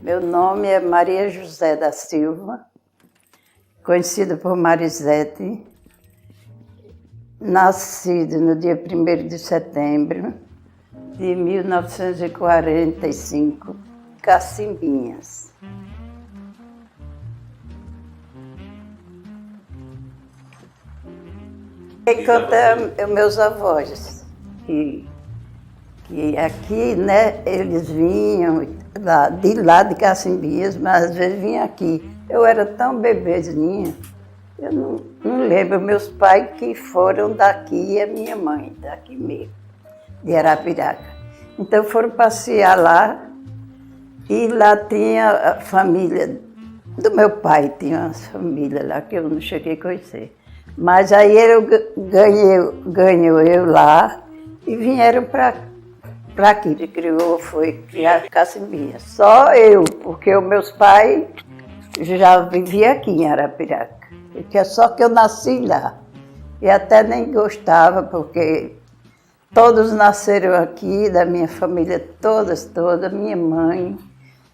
Meu nome é Maria José da Silva, conhecida por Marisete, nascida no dia 1º de setembro de 1945, Cacimbinhas. Quem conta é meus avós, que aqui, né, eles vinham de lá de Cacimbinhas, mas às vezes vinham aqui. Eu era tão bebezinha, eu não lembro. Meus pais que foram daqui e a minha mãe, daqui mesmo, de Arapiraca. Então foram passear lá e lá tinha a família do meu pai, tinha uma família lá que eu não cheguei a conhecer. Mas aí eu ganhou eu lá e vieram para aqui. Ele criou, foi criar Cacimbinhas. Só eu, porque os meus pais já viviam aqui em Arapiraca. Porque só que eu nasci lá. E até nem gostava, porque todos nasceram aqui, da minha família toda, minha mãe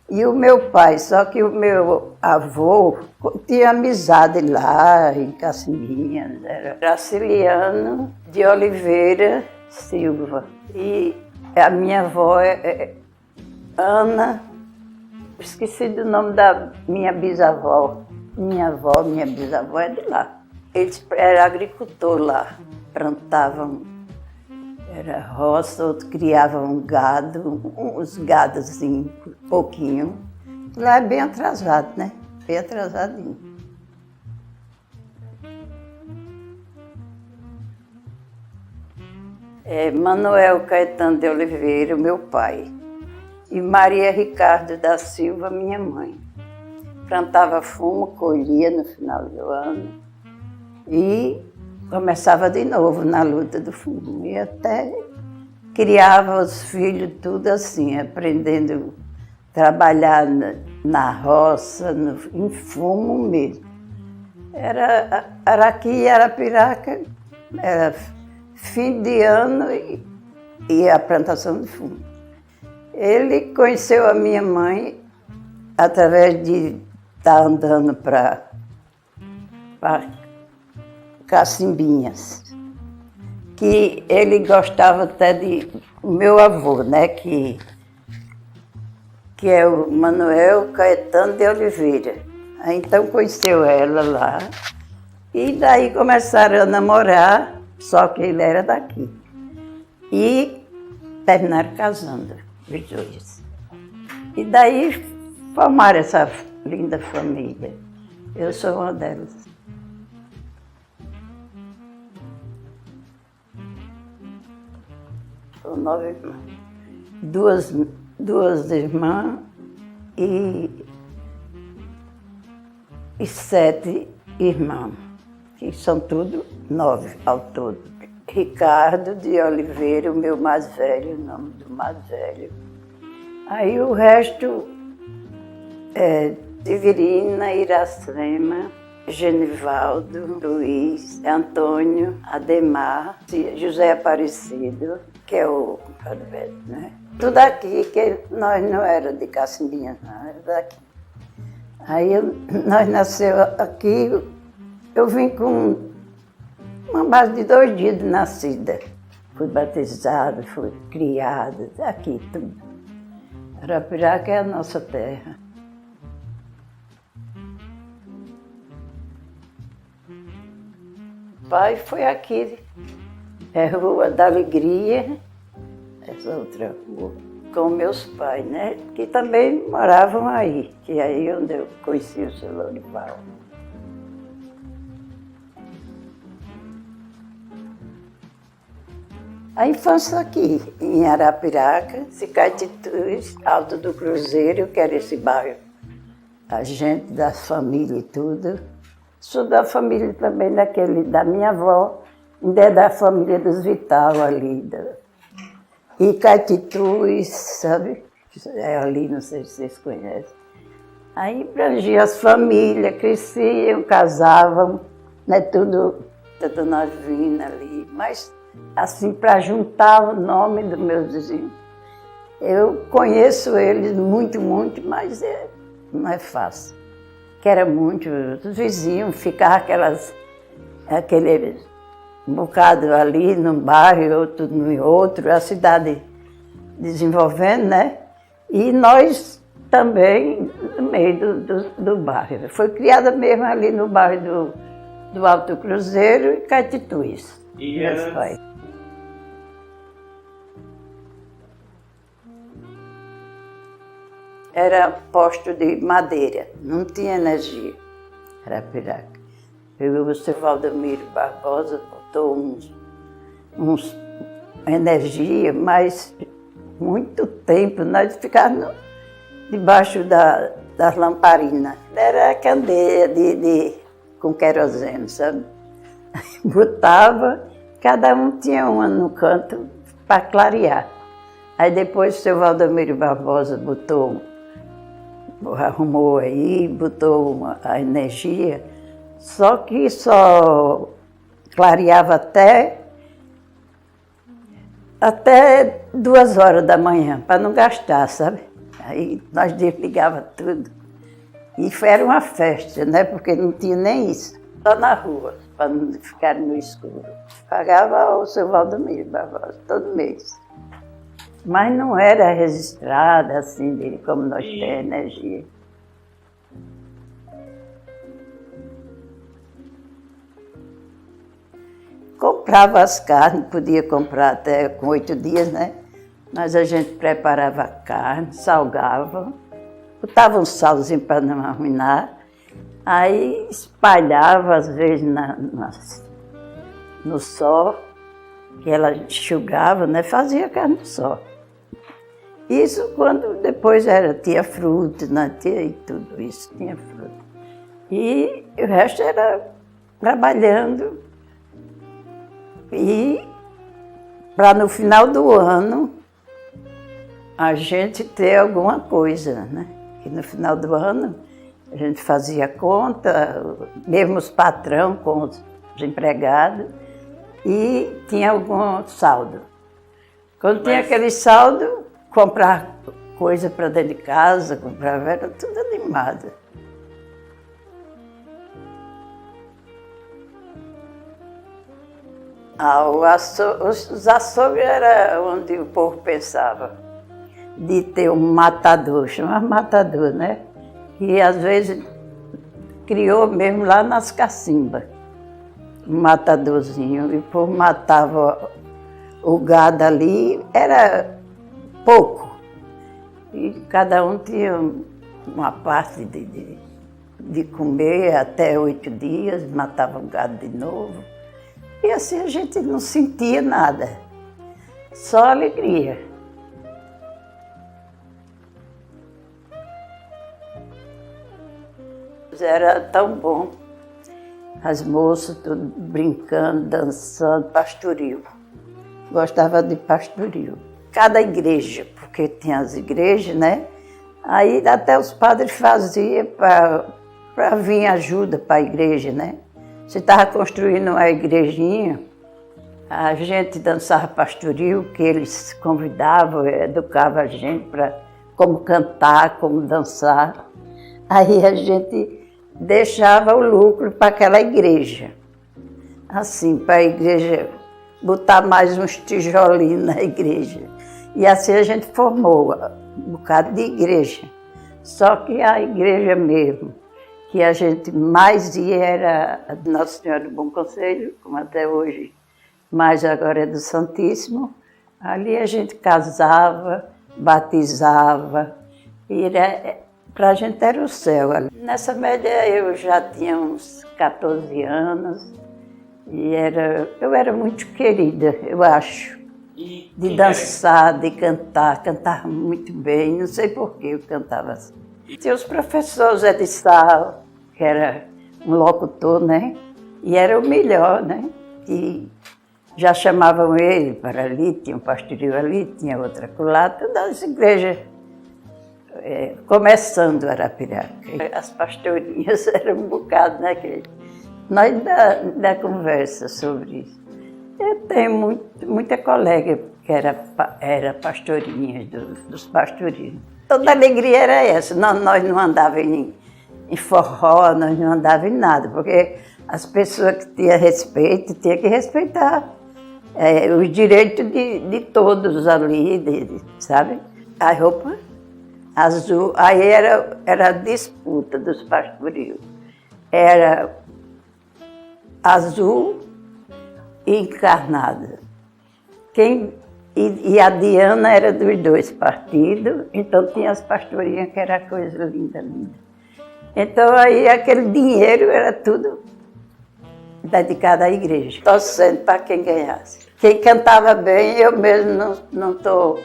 e o meu pai. Só que o meu avô tinha amizade lá em Cacimbinhas, era Graciliano de Oliveira Silva. E a minha avó é Ana, esqueci do nome da minha bisavó. Minha bisavó é de lá. Eles eram agricultores lá, plantavam, era roça, outros criavam gado, uns gados assim, pouquinho. Lá é bem atrasado, né? Bem atrasadinho. Manuel Caetano de Oliveira, meu pai, e Maria Ricardo da Silva, minha mãe. Plantava fumo, colhia no final do ano e começava de novo na luta do fumo. E até criava os filhos tudo assim, aprendendo a trabalhar na roça, em fumo mesmo. Era aqui em Arapiraca, era fim de ano e a plantação de fumo. Ele conheceu a minha mãe através de estar andando para Cacimbinhas, que ele gostava até de o meu avô, né, que é o Manuel Caetano de Oliveira. Aí, então conheceu ela lá e daí começaram a namorar, só que ele era daqui. E terminaram casando, os dois. E daí formaram essa linda família. Eu sou uma delas. São 9 irmãs. Duas irmãs e 7 irmãos, que são tudo 9 ao todo. Ricardo de Oliveira, o meu mais velho, o nome do mais velho. Aí o resto é Severina, Iracema, Genivaldo, Luiz, Antônio, Ademar, José Aparecido, que é o Alberto, né? Tudo aqui, que nós não era de Cacimbinhas, não, era daqui. Aí nós nasceu aqui, eu vim com uma base de 2 dias de nascida. Fui batizada, fui criada, aqui tudo. Arapiraca é a nossa terra. O pai foi aqui, é Rua da Alegria, essa outra rua, com meus pais, né? Que também moravam aí, que é aí onde eu conheci o seu Lourival. A infância aqui, em Arapiraca, Cicaititudes, Alto do Cruzeiro, que era esse bairro. A gente, da família e tudo. Sou da família também da minha avó, ainda é da família dos Vital ali. E Caetitudes, sabe? É ali, não sei se vocês conhecem. Aí abrangia as famílias, cresciam, casavam, né? Tudo nós vindo ali. Mas assim, para juntar o nome dos meus vizinhos, Eu conheço eles muito, mas não é fácil. Que era muito, os vizinhos, ficava aquele bocado ali num bairro, outro no outro, a cidade desenvolvendo, né? E nós também no meio do bairro. Foi criada mesmo ali no bairro do Alto Cruzeiro e Caetituís. E meus pais. Era posto de madeira, não tinha energia, Arapiraca. O seu Valdemiro Barbosa botou energia, mas muito tempo nós ficávamos debaixo das lamparinas. Era candeia com querosene, sabe? Botava, cada um tinha uma no canto para clarear. Aí depois o seu Valdemiro Barbosa arrumou aí, botou a energia, só que só clareava até 2 horas da manhã, para não gastar, sabe? Aí nós desligava tudo. E era uma festa, né? Porque não tinha nem isso. Só na rua, para não ficar no escuro. Pagava o seu Valdemiro Barbosa todo mês. Mas não era registrada assim, como nós temos energia. Comprava as carnes, podia comprar até com 8 dias, né? Mas a gente preparava a carne, salgava, botava um salzinho para não arruinar, aí espalhava às vezes no sol, que ela enxugava, né? Fazia carne no sol. Isso quando depois tinha fruta, né? Tinha tudo isso, tinha fruta. E o resto era trabalhando. E para no final do ano a gente ter alguma coisa, né? E no final do ano a gente fazia conta, mesmo os patrão com os empregados, e tinha algum saldo. Quando tinha aquele saldo, comprar coisa para dentro de casa, comprava, era tudo animado. Os açougues era onde o povo pensava de ter um matador, chamava matador, né? E às vezes criou mesmo lá nas cacimbas, um matadorzinho, e o povo matava o gado ali, era pouco. E cada um tinha uma parte de comer até 8 dias, matava o gado de novo. E assim a gente não sentia nada, só alegria. Era tão bom, as moças tudo brincando, dançando, pastoril. Gostava de pastoril. Cada igreja, porque tinha as igrejas, né? Aí até os padres faziam para vir ajuda para a igreja, né? Se estava construindo uma igrejinha, a gente dançava pastoril, que eles convidavam, educavam a gente para como cantar, como dançar. Aí a gente deixava o lucro para aquela igreja. Assim, para a igreja botar mais uns tijolinhos na igreja. E assim a gente formou um bocado de igreja. Só que a igreja mesmo, que a gente mais ia era a de Nossa Senhora do Bom Conselho, como até hoje, mas agora é do Santíssimo. Ali a gente casava, batizava, e para a gente era o céu. Nessa média eu já tinha uns 14 anos, e eu era muito querida, eu acho, de dançar, de cantar, cantava muito bem, não sei por que eu cantava assim. Tinha os professores Zé de Sal, que era um locutor, né? E era o melhor, né? E já chamavam ele para ali, tinha um pastoril ali, tinha outra acolá, todas as igrejas, começando Arapiraca. As pastorinhas eram um bocado, né? Nós ainda conversa sobre isso. Eu tenho muita colega que era pastorinha dos pastorinhos. Toda alegria era essa. Nós não andávamos em forró, nós não andávamos em nada, porque as pessoas que tinham respeito, tinham que respeitar os direitos de todos ali, sabe? A roupa azul, aí era a disputa dos pastorios. Era azul e encarnada. E a Diana era dos dois partidos, então tinha as pastorinhas que era coisa linda, linda. Então aí aquele dinheiro era tudo dedicado à igreja, torcendo para quem ganhasse. Quem cantava bem, eu mesmo não estou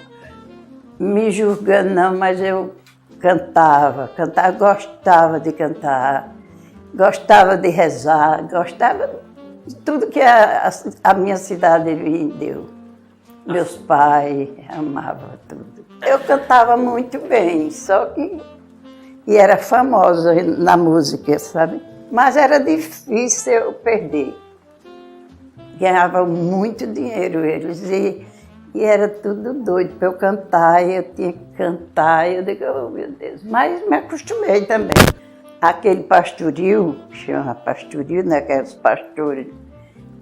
me julgando não, mas eu cantava, gostava de cantar, gostava de rezar, gostava de tudo que a minha cidade me deu. Meus pais amavam tudo. Eu cantava muito bem, só que... E era famosa na música, sabe? Mas era difícil eu perder. Ganhavam muito dinheiro eles e era tudo doido para eu cantar, e eu tinha que cantar, e eu digo, oh meu Deus, mas me acostumei também. Aquele pastoril, que chama pastoril, né, que eram os pastores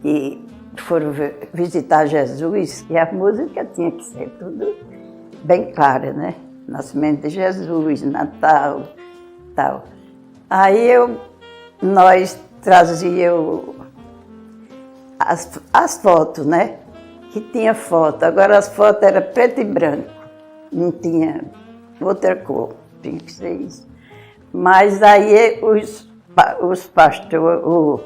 que foram visitar Jesus, e a música tinha que ser tudo bem clara, né? Nascimento de Jesus, Natal, tal. Aí nós trazíamos as fotos, né? Que tinha foto. Agora as fotos eram preto e branco, não tinha outra cor, tinha que ser isso. Mas aí os pastores,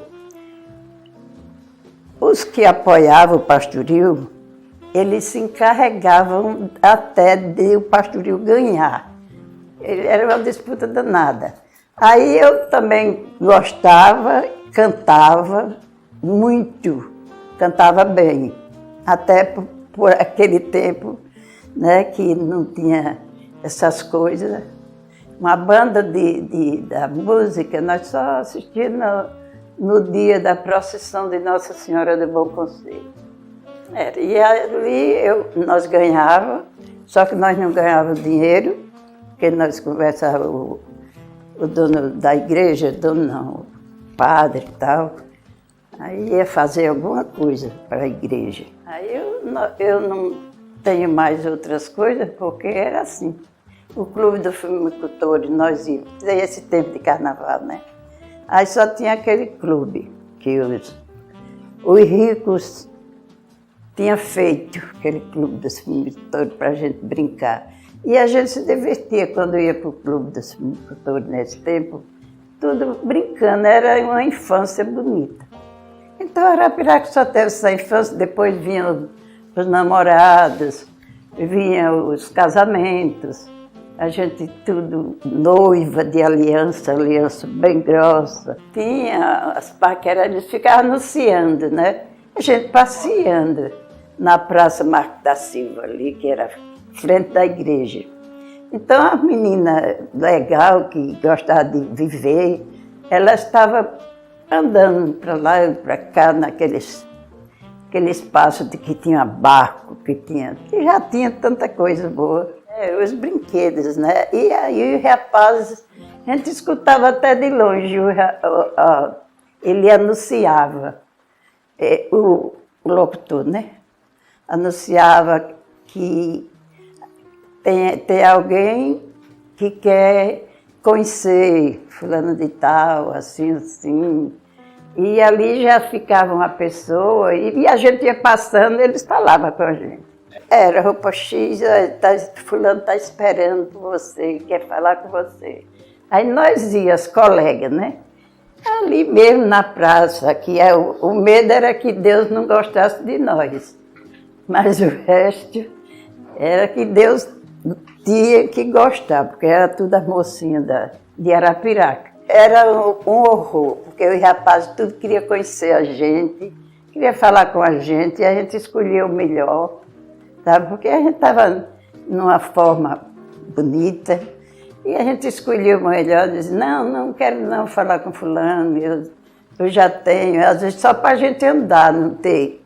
os que apoiavam o pastoril, eles se encarregavam até de o pastoril ganhar. Era uma disputa danada. Aí eu também gostava, cantava muito, cantava bem. Até por aquele tempo, né, que não tinha essas coisas. Uma banda da música, nós só assistíamos no dia da procissão de Nossa Senhora do Bom Conselho. E ali nós ganhávamos, só que nós não ganhávamos dinheiro, porque nós conversávamos, o dono da igreja, o padre e tal, aí ia fazer alguma coisa para a igreja. Aí eu não tenho mais outras coisas, porque era assim. O clube do fumicultor, nós íamos, esse tempo de carnaval, né? Aí só tinha aquele clube que os ricos tinham feito, aquele clube dos fumicultores, para a gente brincar. E a gente se divertia quando ia para o clube dos fumicultores nesse tempo, tudo brincando, era uma infância bonita. Então, Arapiraca só teve essa infância, depois vinham os namorados, vinham os casamentos, a gente tudo noiva de aliança bem grossa. Tinha as paqueras, eles ficavam anunciando, né? A gente passeando na Praça Marco da Silva, ali, que era frente da igreja. Então, a menina legal, que gostava de viver, ela estava andando para lá e para cá, aquele espaço que tinha barco, que já tinha tanta coisa boa. Os brinquedos, né? E aí os rapazes, a gente escutava até de longe, ele anunciava, o locutor, né? Anunciava que tem alguém que quer conhecer fulano de tal, assim, assim. E ali já ficava uma pessoa, e a gente ia passando, eles falavam com a gente. Era roupa X, fulano está esperando por você, quer falar com você. Aí nós íamos, as colegas, né? Ali mesmo na praça, que o medo era que Deus não gostasse de nós. Mas o resto era que Deus tinha que gostar, porque era tudo a mocinha de Arapiraca. Era um horror, porque os rapazes tudo queria conhecer a gente, queria falar com a gente, e a gente escolhia o melhor, sabe? Porque a gente estava numa forma bonita, e a gente escolhia o melhor, dizia, não quero não falar com fulano, eu já tenho, às vezes só para a gente andar, não ter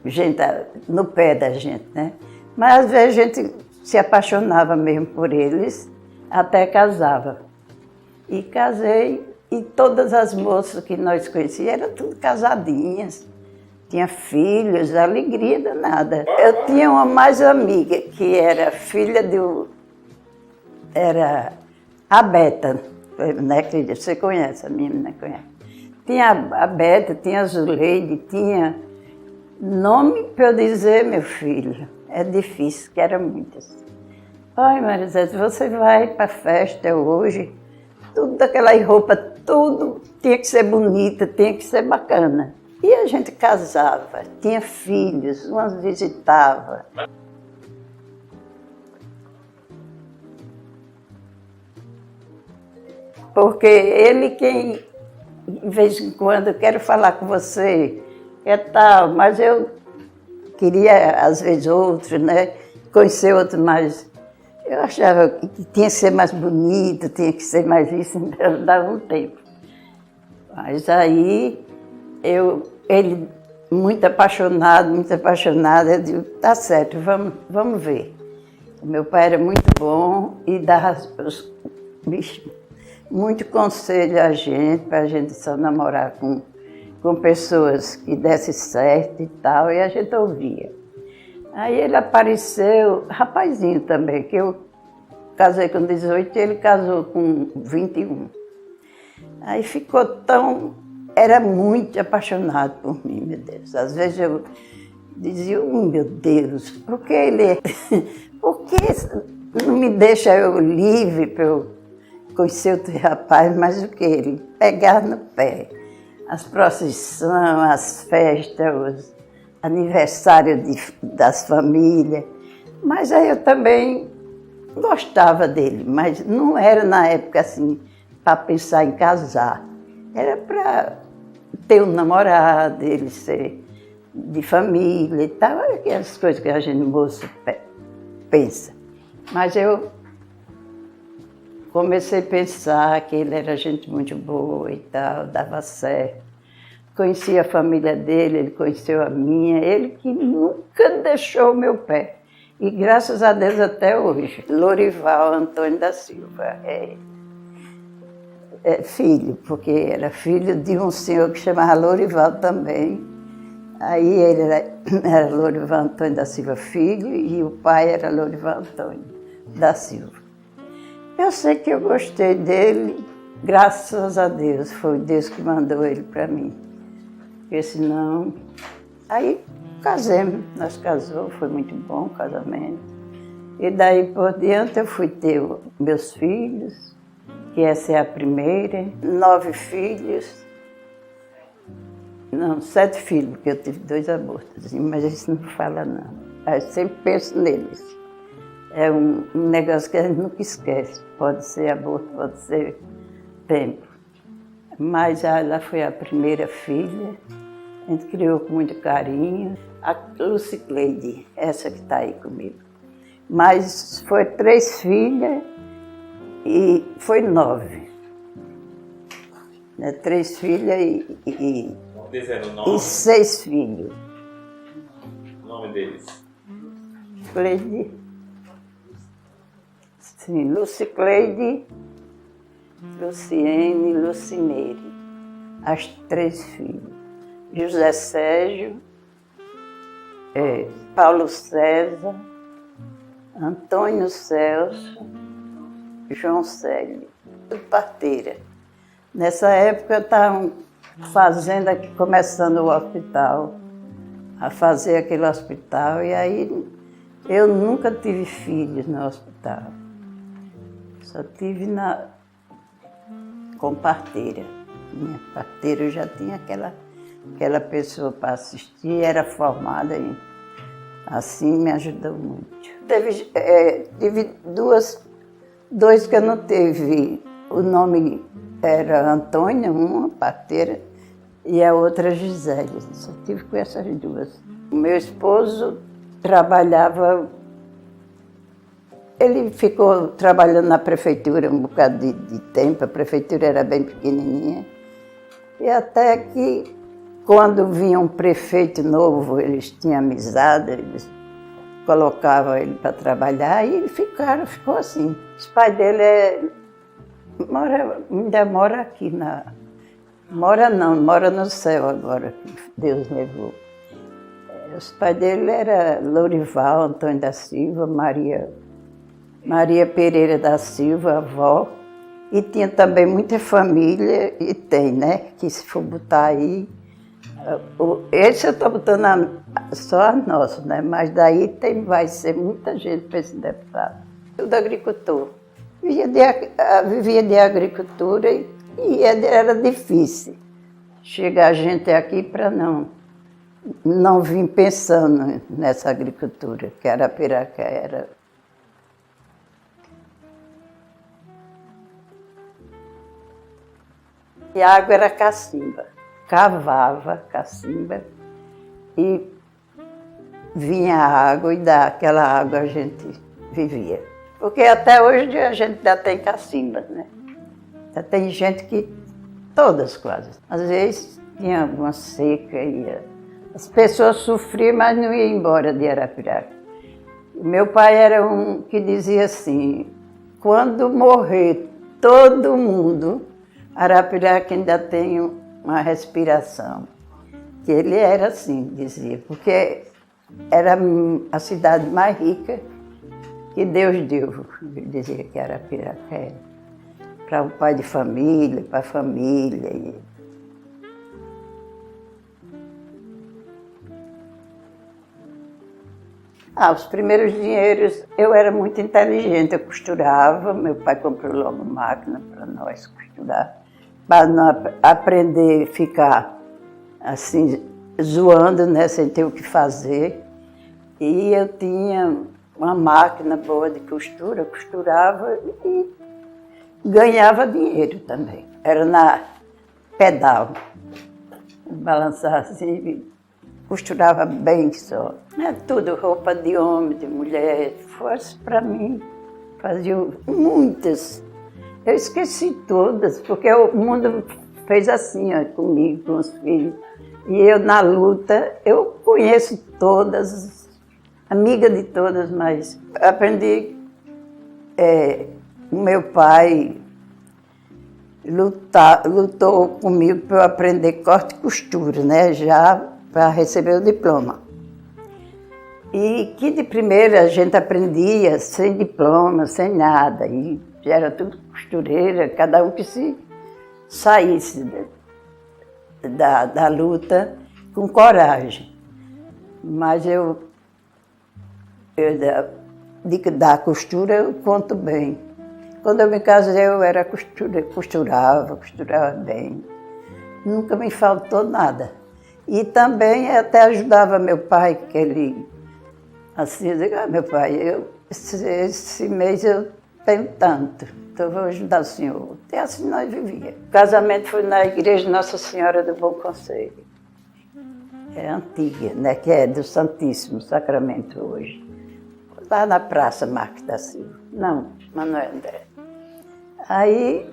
gente no pé da gente, né? Mas às vezes a gente se apaixonava mesmo por eles, até casava. E casei, e todas as moças que nós conhecíamos eram tudo casadinhas, tinha filhos, alegria danada. Eu tinha uma mais amiga, que era filha era a Beta, né, que você conhece, a menina conhece. Tinha a Beta, tinha a Zuleide, tinha nome para eu dizer, meu filho, é difícil, que era muitas. Ai, Marisete, você vai para a festa hoje, tudo daquela roupa, tudo tinha que ser bonita, tinha que ser bacana. E a gente casava, tinha filhos, umas visitava. Porque ele quem, de vez em quando, eu quero falar com você, é tal, mas eu queria, às vezes, outro, né? Conhecer outro mais. Eu achava que tinha que ser mais bonito, tinha que ser mais isso, então dava um tempo. Mas aí, ele muito apaixonado, eu digo, tá certo, vamos ver. O meu pai era muito bom e dava muito conselho a gente, para a gente só namorar com pessoas que dessem certo e tal, e a gente ouvia. Aí ele apareceu, rapazinho também, que eu casei com 18 e ele casou com 21. Aí ficou era muito apaixonado por mim, meu Deus. Às vezes eu dizia, meu Deus, por que por que não me deixa eu livre para eu conhecer outro rapaz, mas o que ele? Pegar no pé. As procissões, as festas, os aniversários das famílias. Mas aí eu também gostava dele, mas não era na época assim, para pensar em casar. Era para ter um namorado, ele ser de família e tal, aquelas coisas que a gente moço pensa. Mas eu comecei a pensar que ele era gente muito boa e tal, dava certo. Conheci a família dele, ele conheceu a minha, ele que nunca deixou o meu pé. E graças a Deus até hoje. Lorival Antônio da Silva é filho, porque era filho de um senhor que chamava Lorival também. Aí ele era Lorival Antônio da Silva filho e o pai era Lorival Antônio da Silva. Eu sei que eu gostei dele, graças a Deus, foi Deus que mandou ele para mim. Porque senão... Aí casamos, nós casamos, foi muito bom o casamento. E daí por diante eu fui ter meus filhos, que essa é a primeira, 9 filhos. Não, 7 filhos, porque eu tive 2 abortos, mas isso não fala não. Eu sempre penso neles. É um negócio que a gente nunca esquece. Pode ser aborto, pode ser tempo. Mas ela foi a primeira filha. A gente criou com muito carinho. A Lucicleide, essa que está aí comigo. Mas foi 3 filhas e foi 9. 3 filhas e 6 filhos. O nome deles? Cleide. Sim, Lucicleide, Luciene, Lucineire. As 3 filhas. José Sérgio, Paulo César, Antônio Celso, João Célio, tudo parteira. Nessa época estavam fazendo aqui, começando o hospital, a fazer aquele hospital, e aí eu nunca tive filhos no hospital. Só tive com parteira. Minha parteira eu já tinha aquela pessoa para assistir, era formada e assim me ajudou muito. Tive 2 que eu não teve. O nome era Antônia, uma parteira, e a outra Gisele. Só tive com essas 2. O meu esposo trabalhava, ele ficou trabalhando na prefeitura um bocado de tempo, a prefeitura era bem pequenininha, e até que quando vinha um prefeito novo, eles tinham amizade, eles colocavam ele para trabalhar e ficou assim. Os pais dele ainda mora aqui mora no céu agora, que Deus levou. Os pais dele eram Lourival, Antônio da Silva, Maria Pereira da Silva, avó. E tinha também muita família, e tem, né? Que se for botar aí. Esse eu estou botando só a nossa, né? Mas daí vai ser muita gente para esse deputado. Tudo agricultor. Vivia de agricultura e era difícil chegar gente aqui para não vir pensando nessa agricultura, que Arapiraca era. E a água era cacimba. Cavava cacimba e vinha a água e daquela água a gente vivia. Porque até hoje a gente ainda tem cacimba, né? Já tem gente que, todas quase. Às vezes tinha alguma seca e as pessoas sofriam, mas não iam embora de Arapiraca. Meu pai era um que dizia assim, quando morrer todo mundo, Arapiraca ainda tem uma respiração. Que ele era assim, dizia, porque era a cidade mais rica que Deus deu. Ele dizia que Arapiraca era. Para o pai de família, para a família. Os primeiros dinheiros, eu era muito inteligente, eu costurava, meu pai comprou logo máquina para nós costurar, para não aprender a ficar assim, zoando, né, sem ter o que fazer. E eu tinha uma máquina boa de costura, costurava e ganhava dinheiro também. Era na pedal, balançava assim, costurava bem só. Tudo, roupa de homem, de mulher, fosse para mim. Fazia muitas. Eu esqueci todas, porque o mundo fez assim, ó, comigo, com os filhos. E eu, na luta, eu conheço todas, amiga de todas, mas aprendi. O meu pai lutou comigo para eu aprender corte e costura, né, já para receber o diploma. E que de primeira a gente aprendia sem diploma, sem nada. E era tudo costureira, cada um que se saísse da luta com coragem. Mas da costura eu conto bem. Quando eu me casei eu era costurava bem. Nunca me faltou nada. E também até ajudava meu pai, que ele, assim, eu digo, meu pai, esse mês eu tenho tanto, então eu vou ajudar o senhor. E assim nós vivíamos. O casamento foi na igreja Nossa Senhora do Bom Conselho. É antiga, né, que é do Santíssimo Sacramento hoje. Lá na Praça Marques da Silva. Não, Manuel André. Aí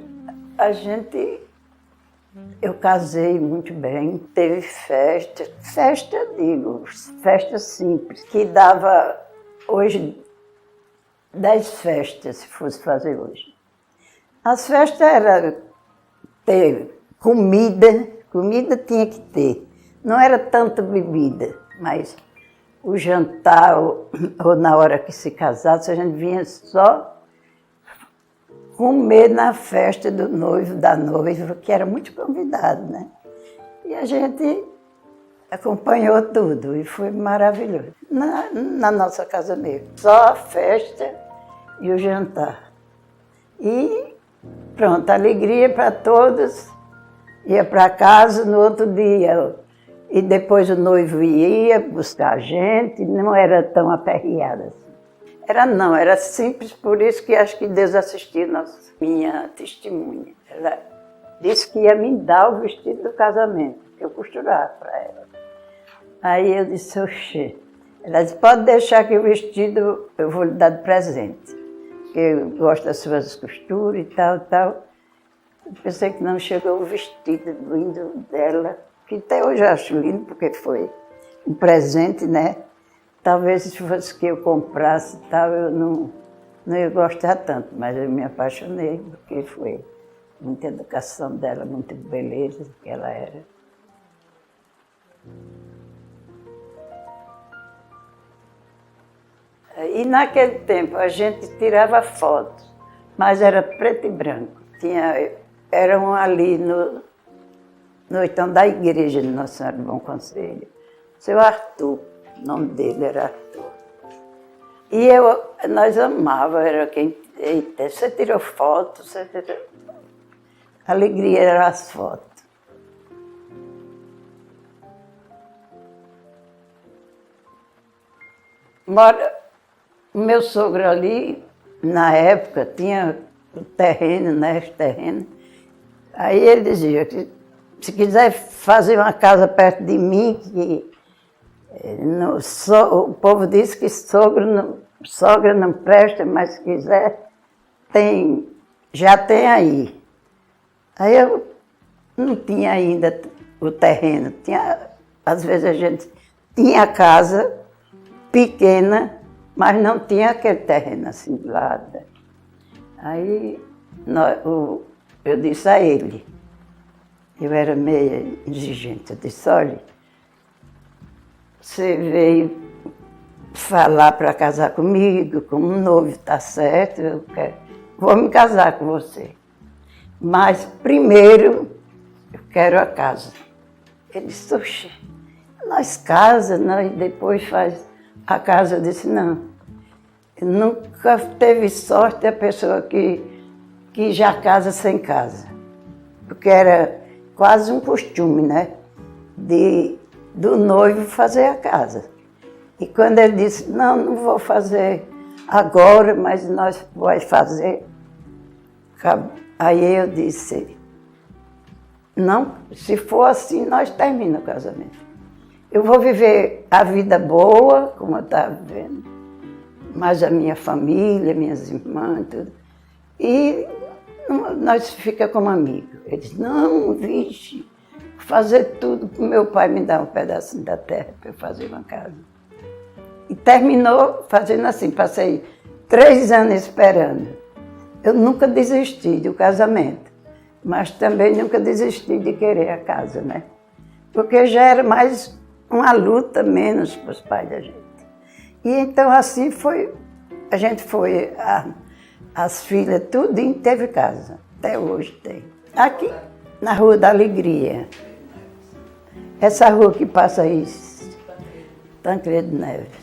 eu casei muito bem, teve festa simples, que dava hoje 10 festas, se fosse fazer hoje. As festas eram ter comida tinha que ter. Não era tanto bebida, mas o jantar, ou na hora que se casasse, a gente vinha só comer na festa do noivo, da noiva, que era muito convidado, né? E a gente acompanhou tudo e foi maravilhoso. Na nossa casa mesmo. Só a festa e o jantar. E pronto, alegria para todos. Ia para casa no outro dia. E depois o noivo ia buscar a gente, não era tão aperreada assim. Era simples, por isso que acho que Deus assistiu minha testemunha. Ela disse que ia me dar o vestido do casamento, que eu costurava para ela. Aí eu disse, oxê. Ela disse, pode deixar que o vestido eu vou lhe dar de presente, porque eu gosto das suas costuras e tal. Eu pensei que não chegou o vestido lindo dela, que até hoje eu acho lindo, porque foi um presente, né? Talvez se fosse que eu comprasse e tal, eu não ia gostar tanto, mas eu me apaixonei, porque foi muita educação dela, muita beleza que ela era. E naquele tempo a gente tirava fotos, mas era preto e branco. Eram ali no então da igreja de Nossa Senhora do Bom Conselho. Seu Arthur, o nome dele era Arthur. E nós amávamos, era quem. Eita, você tirou foto, você tirou. A alegria era as fotos. O meu sogro ali, na época, tinha o terreno, né, os terrenos. Aí ele dizia que se quiser fazer uma casa perto de mim, que o povo diz que sogra não presta, mas se quiser, já tem aí. Aí eu não tinha ainda o terreno. Às vezes a gente tinha casa pequena, mas não tinha aquele terreno assim do lado. Aí eu disse a ele, eu era meio exigente, eu disse, olha, você veio falar para casar comigo, como noivo está certo, vou me casar com você. Mas primeiro eu quero a casa. Ele disse, oxe, nós casa, nós depois faz a casa. Eu disse, não, nunca teve sorte a pessoa que já casa sem casa. Porque era quase um costume, né? Do noivo fazer a casa. E quando ele disse, não vou fazer agora, mas nós vamos fazer. Aí eu disse, não, se for assim, nós terminamos o casamento. Eu vou viver a vida boa, como eu estava vivendo, mas a minha família, minhas irmãs, tudo. E nós ficamos como amigos. Ele disse, não, vixe, fazer tudo para o meu pai me dar um pedacinho da terra para eu fazer uma casa. E terminou fazendo assim, passei 3 anos esperando. Eu nunca desisti do casamento, mas também nunca desisti de querer a casa, né? Porque já era mais uma luta menos para os pais da gente. E então assim foi, a gente foi, as filhas, tudinho teve casa, até hoje tem. Aqui, na Rua da Alegria, essa rua que passa aí, Tancredo Neves.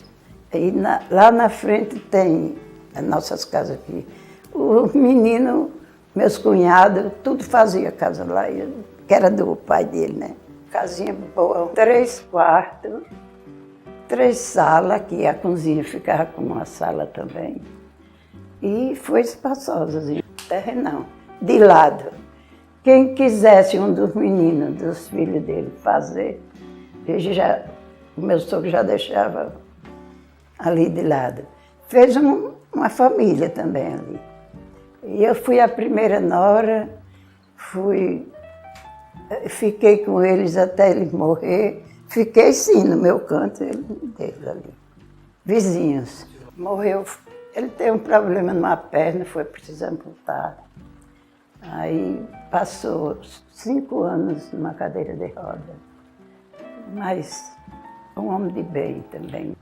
E lá na frente tem as nossas casas aqui. Os meninos, meus cunhados, tudo fazia casa lá, que era do pai dele, né? Casinha boa, 3 quartos, 3 salas, que a cozinha ficava como uma sala também. E foi espaçosa, assim, terrenão, de lado. Quem quisesse um dos meninos, dos filhos dele, fazer, o meu sogro já deixava ali de lado. Fez uma família também ali. E eu fui a primeira nora, fiquei com eles até ele morrer. Fiquei sim no meu canto, deles ali. Vizinhos. Morreu, ele teve um problema numa perna, foi preciso amputar. Aí passou 5 anos numa cadeira de roda. Mas um homem de bem também.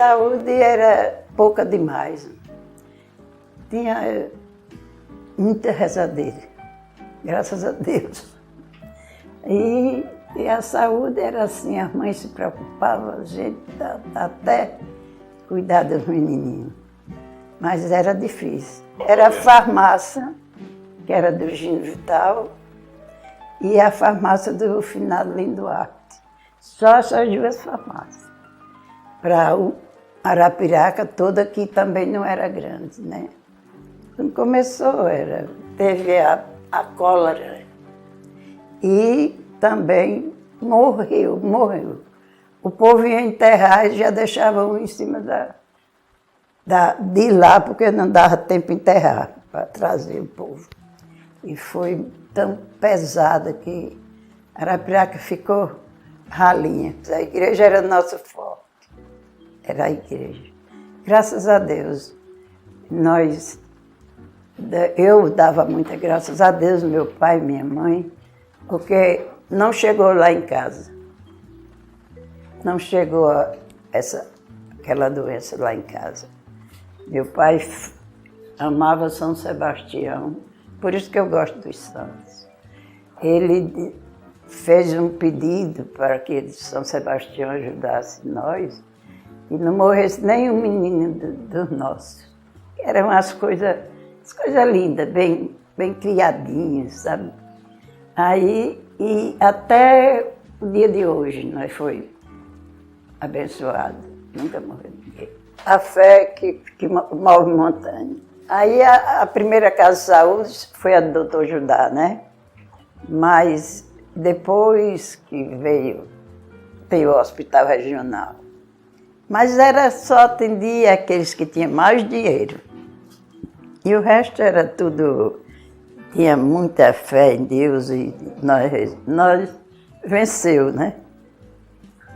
A saúde era pouca demais. Tinha muita rezadeira, graças a Deus. E a saúde era assim, as mães se preocupavam, a gente até cuidar dos menininhos. Mas era difícil. Era a farmácia, que era do Gino Vital, e a farmácia do Finado Lindo Duarte. Só essas 2 farmácias. Para o Arapiraca toda, que também não era grande, né? Quando começou, teve a cólera. E também morreu. O povo ia enterrar e já deixava um em cima de lá, porque não dava tempo de enterrar. para trazer o povo. E foi tão pesada que Arapiraca ficou ralinha. A igreja era nosso forte, era a igreja. Graças a Deus, eu dava muita graças a Deus, meu pai e minha mãe, porque não chegou lá em casa. Não chegou aquela doença lá em casa. Meu pai amava São Sebastião, por isso que eu gosto dos santos. Ele fez um pedido para que São Sebastião ajudasse nós e não morresse nenhum menino dos nossos. Eram as coisas lindas, bem criadinhos, sabe? Aí, e até o dia de hoje, nós foi abençoado, nunca morreu ninguém. A fé que move montanha. Aí a primeira casa de saúde foi a do Dr. Judá, né? Mas depois que veio o hospital regional. Mas só atendia aqueles que tinham mais dinheiro. E o resto era tudo, tinha muita fé em Deus e nós venceu, né?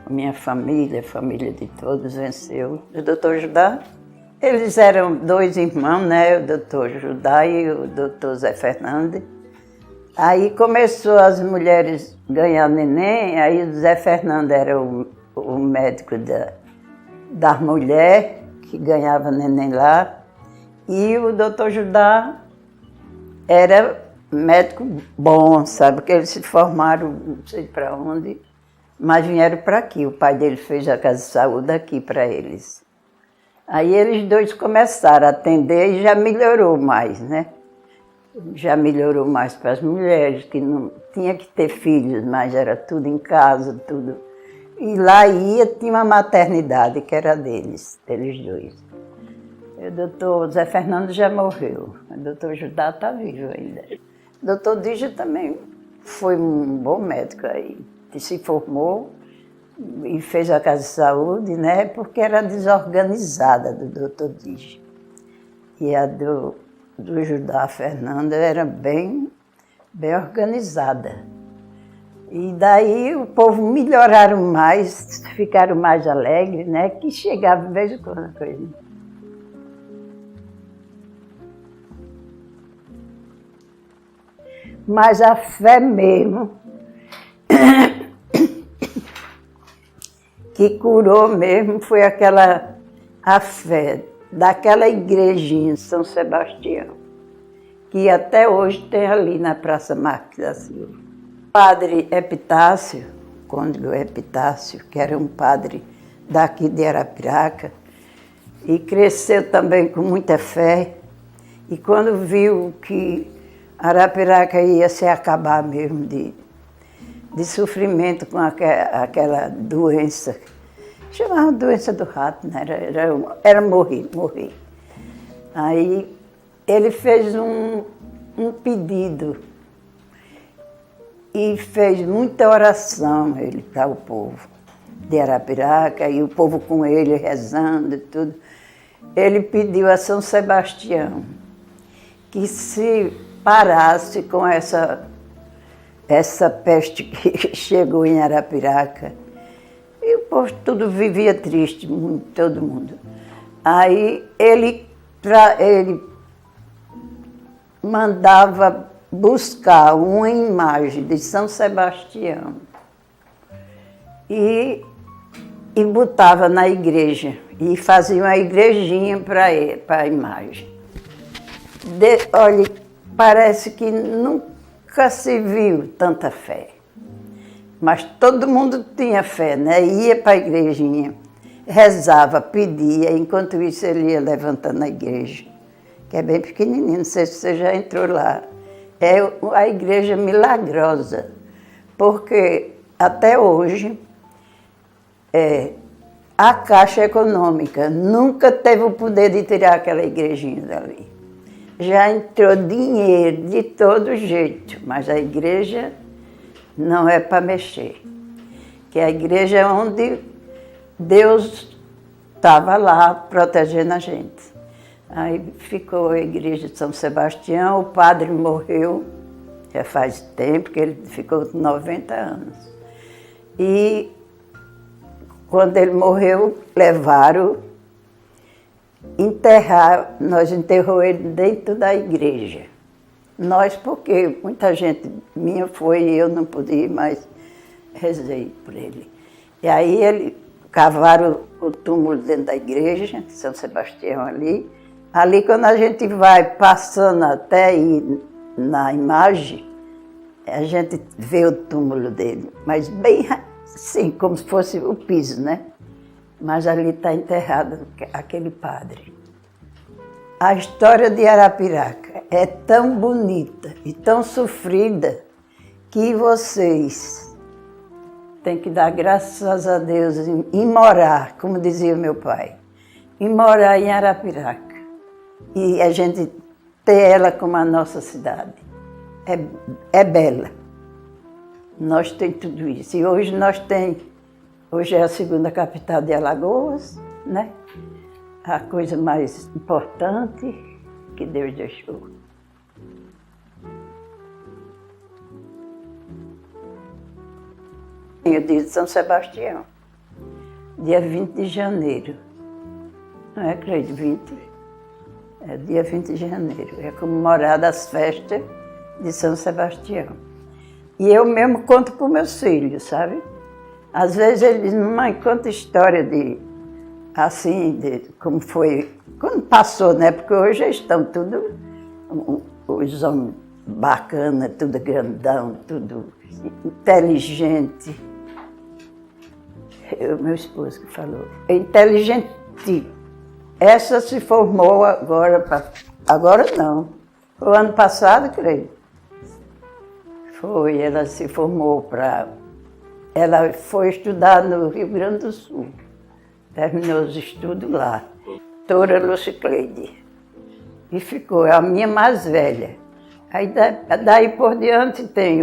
Minha família, a família de todos venceu. O Dr. Judá, eles eram 2 irmãos, né? O Dr. Judá e o Dr. Zé Fernandes. Aí começou as mulheres ganhar neném, aí o Zé Fernandes era o médico da mulher que ganhava neném lá. E o Dr. Judá era médico bom, sabe? Porque eles se formaram, não sei para onde, mas vieram para aqui. O pai dele fez a casa de saúde aqui para eles. Aí eles 2 começaram a atender e já melhorou mais, né? Já melhorou mais para as mulheres, que não tinha que ter filhos, mas era tudo em casa, tudo. E lá tinha uma maternidade que era deles 2. O doutor Zé Fernando já morreu, o doutor Judá está vivo ainda. O doutor Dígio também foi um bom médico aí, que se formou e fez a casa de saúde, né, porque era desorganizada do doutor Dígio. E a do Judá Fernando era bem organizada. E daí o povo melhoraram mais, ficaram mais alegres, né, que chegava de vez em quando a coisa. Mas a fé mesmo, que curou mesmo, foi a fé daquela igrejinha, São Sebastião, que até hoje tem ali na Praça Marques da Silva. O padre Epitácio, Cônego Epitácio, que era um padre daqui de Arapiraca, e cresceu também com muita fé, e quando viu que Arapiraca ia se acabar mesmo de sofrimento com aquela doença, chamavam doença do rato, né? Era morrer. Aí ele fez um pedido e fez muita oração ele para o povo de Arapiraca, e o povo com ele rezando e tudo. Ele pediu a São Sebastião que se parasse com essa peste que chegou em Arapiraca. E o povo tudo vivia triste, todo mundo. Aí ele mandava buscar uma imagem de São Sebastião e botava na igreja, e fazia uma igrejinha para a imagem. Olha, parece que nunca se viu tanta fé. Mas todo mundo tinha fé, né? Ia para a igrejinha, rezava, pedia, enquanto isso ele ia levantando a igreja, que é bem pequenininho, não sei se você já entrou lá. É a igreja milagrosa, porque até hoje a Caixa Econômica nunca teve o poder de tirar aquela igrejinha dali. Já entrou dinheiro de todo jeito, mas a igreja não é para mexer. Que a igreja é onde Deus estava lá protegendo a gente. Aí ficou a igreja de São Sebastião, o padre morreu, já faz tempo, que ele ficou com 90 anos. E quando ele morreu, levaram, nós enterramos ele dentro da igreja. Nós, porque muita gente minha foi e eu não podia, mas rezei por ele. E aí cavaram o túmulo dentro da igreja, de São Sebastião ali. Ali, quando a gente vai passando até ir na imagem, a gente vê o túmulo dele, mas bem assim, como se fosse o piso, né? Mas ali está enterrado aquele padre. A história de Arapiraca é tão bonita e tão sofrida que vocês têm que dar graças a Deus em morar, como dizia meu pai, em morar em Arapiraca. E a gente ter ela como a nossa cidade. É bela. Nós temos tudo isso. E hoje hoje é a segunda capital de Alagoas, né? A coisa mais importante que Deus deixou. Eu disse São Sebastião, dia 20 de janeiro. Não é, Cleide? 20? É dia 20 de janeiro. É comemorada as festas de São Sebastião. E eu mesmo conto para os meus filhos, sabe? Às vezes eles dizem, mãe, conta história de como foi, quando passou, né? Porque hoje eles estão tudo, os homens bacanas, tudo grandão, tudo inteligente. Meu esposo que falou, é inteligente. Essa se formou agora não. Foi o ano passado, creio. Foi, ela se formou ela foi estudar no Rio Grande do Sul. Terminou os estudos lá. Doutora Lucicleide. E ficou, é a minha mais velha. Aí daí por diante tem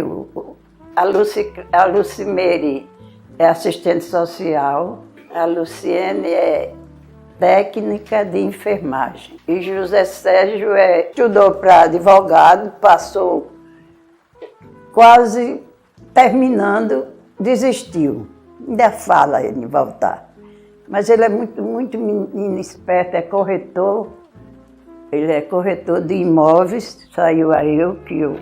a Lucimere, é assistente social. A Luciene é técnica de enfermagem. E José Sérgio estudou para advogado, passou quase terminando, desistiu. Ainda fala ele em voltar. Mas ele é muito menino esperto, é corretor. Ele é corretor de imóveis, saiu aí que eu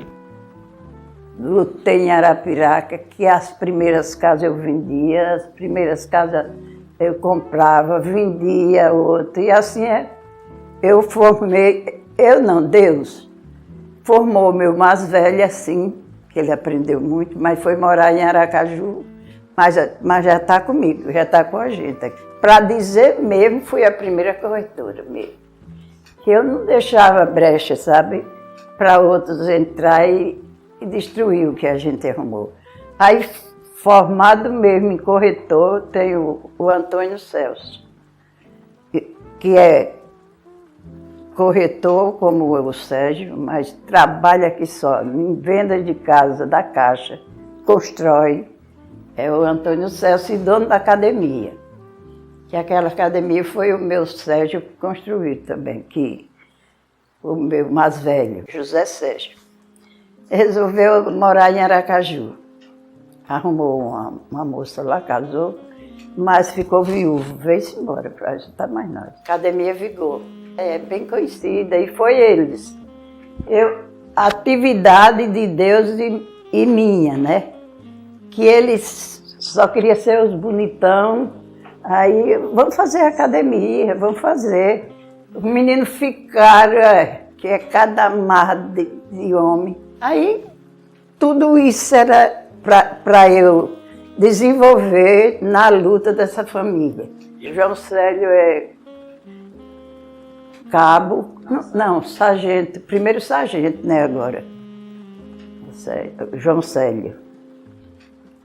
lutei em Arapiraca, que as primeiras casas eu vendia, as primeiras casas eu comprava, vendia outra. E assim eu formei, Deus formou meu mais velho assim, que ele aprendeu muito, mas foi morar em Aracaju, mas já está comigo, já está com a gente aqui. Para dizer mesmo, fui a primeira corretora mesmo. Que eu não deixava brecha, sabe, para outros entrar e destruir o que a gente arrumou. Aí, formado mesmo em corretor, tem o Antônio Celso, que é corretor como o Sérgio, mas trabalha aqui só, em venda de casa da Caixa, constrói. É o Antônio Celso e dono da academia. Que aquela academia foi o meu Sérgio que construiu também, que o meu mais velho, José Sérgio. Resolveu morar em Aracaju. Arrumou uma moça lá, casou, mas ficou viúvo, veio-se embora para ajudar mais nós. Academia Vigor, é bem conhecida, e foi eles. Atividade de Deus e minha, né? Que eles só queriam ser os bonitão, aí vamos fazer academia, vamos fazer. Os meninos ficaram, que é cada marra de homem. Aí tudo isso era para eu desenvolver na luta dessa família. João Célio é cabo, não, sargento, primeiro sargento, né, agora. João Célio.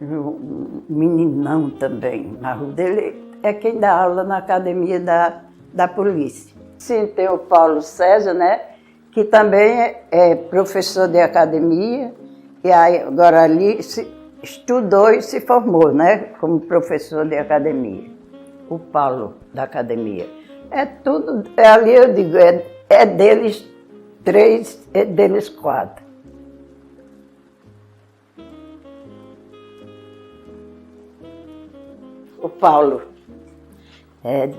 Um meninão também, na rua dele, é quem dá aula na academia da polícia. Sim, tem o Paulo César, né, que também é professor de academia, e aí, agora ali estudou e se formou, né, como professor de academia. O Paulo da academia. É tudo, ali eu digo, é deles 3, é deles 4. O Paulo,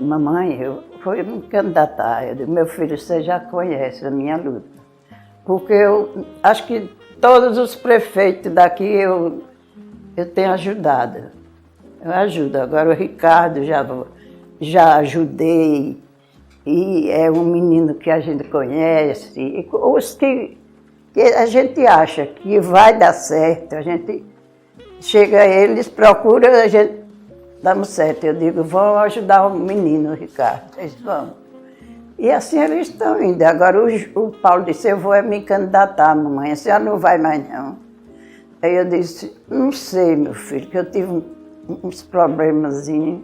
mamãe, eu fui me candidatar. Eu digo, meu filho, você já conhece a minha luta. Porque eu acho que todos os prefeitos daqui eu tenho ajudado. Eu ajudo. Agora o Ricardo já ajudei. E é um menino que a gente conhece. E os que a gente acha que vai dar certo, a gente chega a eles, procura, a gente damos certo. Eu digo, vão ajudar o menino, Ricardo. Eles vão. E assim eles estão indo. Agora o Paulo disse, eu vou me candidatar, mamãe, a senhora não vai mais não. Aí eu disse, não sei, meu filho, que eu tive uns problemazinhos.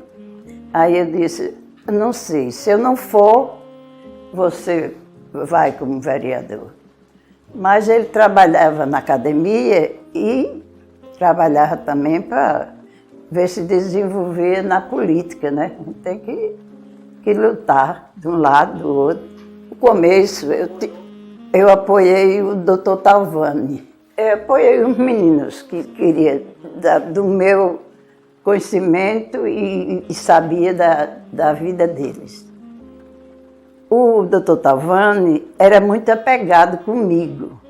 Aí eu disse, não sei, se eu não for, você vai como vereador. Mas ele trabalhava na academia e trabalhava também para ver se desenvolver na política, né? Tem que lutar de um lado, do outro. No começo, eu apoiei o doutor Talvani. Eu apoiei os meninos que queriam do meu conhecimento e sabia da vida deles. O doutor Talvani era muito apegado comigo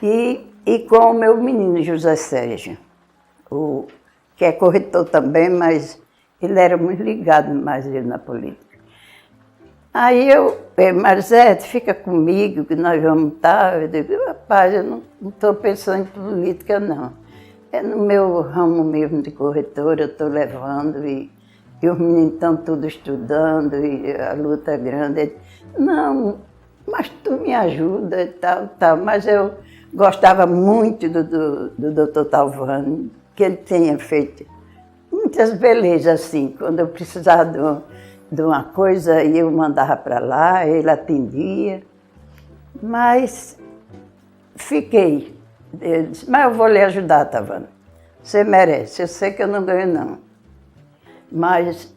e com o meu menino José Sérgio, que é corretor também, mas ele era muito ligado mais ele na política. Aí Marisete, fica comigo, que nós vamos estar. Eu digo, rapaz, eu não estou pensando em política, não. É no meu ramo mesmo de corretora, eu estou levando, e os meninos estão todos estudando, e a luta é grande. Ele, não, mas tu me ajuda e tal. Mas eu gostava muito do doutor Talvani, que ele tenha feito muitas belezas, assim, quando eu precisava de uma coisa e eu mandava para lá, ele atendia, mas fiquei. Ele disse, mas eu vou lhe ajudar, Talvani. Você merece, eu sei que eu não ganho não, mas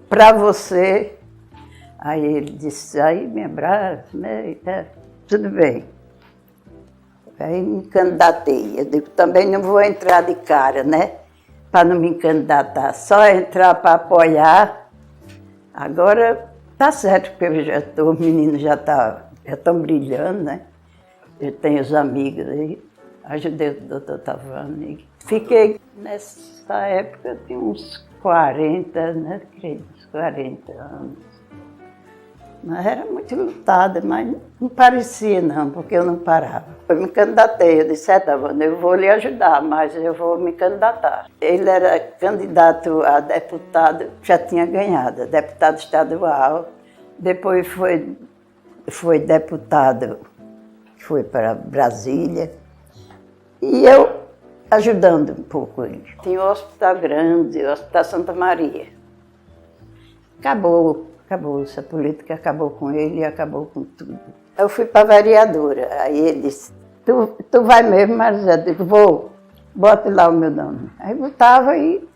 para você, aí ele disse, aí me abraça, tudo bem. Aí me candidatei, eu digo, também não vou entrar de cara, né? Para não me candidatar, só entrar para apoiar. Agora tá certo, porque os meninos já estão brilhando, né? Eu tenho os amigos aí, ajudei o doutor Talvani. Fiquei, nessa época, eu tinha uns 40, né? Uns 40 anos. Mas era muito lutada, mas não parecia não, porque eu não parava. Eu me candidatei, eu disse, Talvani, eu vou lhe ajudar, mas eu vou me candidatar. Ele era candidato a deputado, já tinha ganhado, deputado estadual, depois foi deputado, foi para Brasília, e eu ajudando um pouco ele. Tinha o Hospital Grande, o Hospital Santa Maria. Acabou essa política, acabou com ele e acabou com tudo. Eu fui para a vereadora, aí ele disse, tu vai mesmo, Marisete? Eu digo, vou, bota lá o meu nome. Aí botava e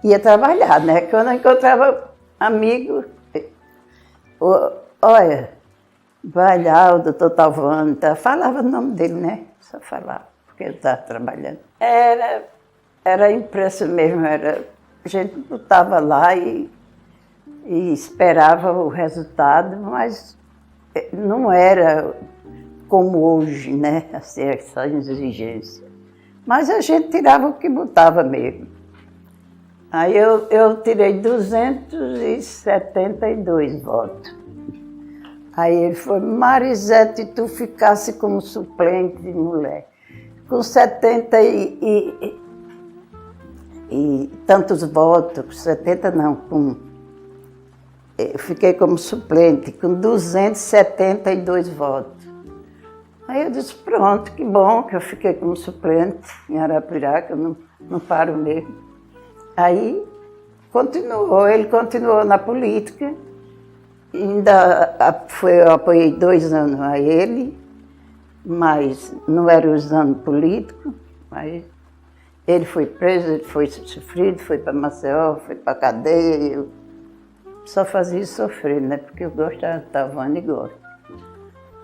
ia trabalhar, né? Quando eu encontrava amigo, olha, vai lá, o doutor Talvani, falava o nome dele, né? Só falava, porque eu estava trabalhando. Era impresso mesmo, a gente botava lá e esperava o resultado, mas não era como hoje, né, assim, essa exigência. Mas a gente tirava o que botava mesmo. Aí eu tirei 272 votos. Aí ele foi, Marisete, tu ficasse como suplente de mulher. Com 70 e tantos votos, 70 não, eu fiquei como suplente, com 272 votos. Aí eu disse, pronto, que bom que eu fiquei como suplente em Arapiraca, eu não paro mesmo. Aí ele continuou na política, eu apoiei 2 anos a ele, mas não era os anos políticos, mas ele foi preso, ele foi sofrido, foi para Maceió, foi para a cadeia, só fazia sofrer, né? Porque eu gostava de Tavana e gosto.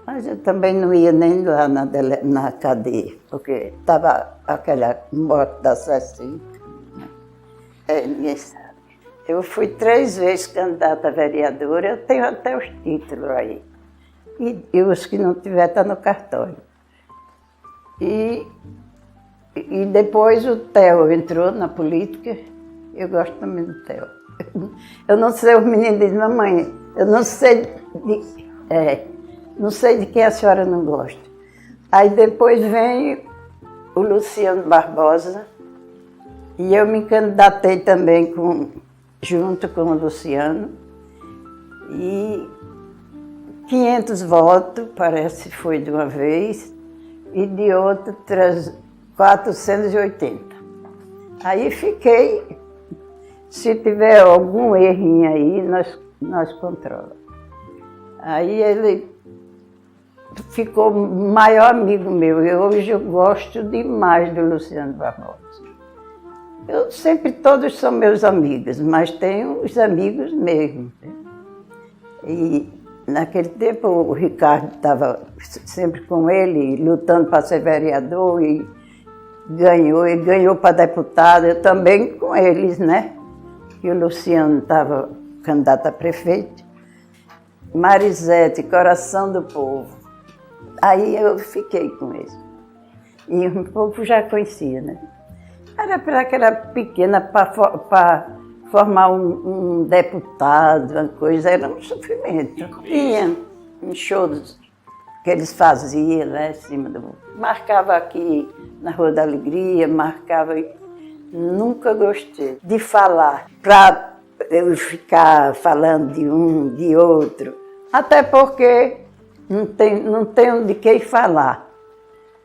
Mas eu também não ia nem lá na cadeia, porque estava aquela morte da assassina. Ninguém sabe. Eu fui 3 vezes candidata a vereadora, eu tenho até os títulos aí. E os que não tiver, estão no cartório. E depois o Theo entrou na política, eu gosto também do Theo. Eu não sei, os meninos dizem, mamãe, eu não sei não sei de quem a senhora não gosta. Aí depois vem o Luciano Barbosa, e eu me candidatei também junto com o Luciano, e 500 votos, parece que foi de uma vez, e de outra 480. Aí fiquei, se tiver algum errinho aí, nós controlamos. Aí ele ficou o maior amigo meu, e hoje eu gosto demais do Luciano Barbosa. Todos são meus amigos, mas tenho os amigos mesmo. E naquele tempo o Ricardo estava sempre com ele, lutando para ser vereador, e ganhou para deputado, eu também com eles, né? E o Luciano estava candidato a prefeito. Marisete, Coração do Povo. Aí eu fiquei com ele. E o povo já conhecia, né? Era para aquela pequena, para formar um deputado, uma coisa, era um sofrimento. Tinha uns shows que eles faziam lá em cima do... Marcava aqui na Rua da Alegria, marcava... Nunca gostei de falar, para eu ficar falando de um, de outro. Até porque não tenho de quem falar.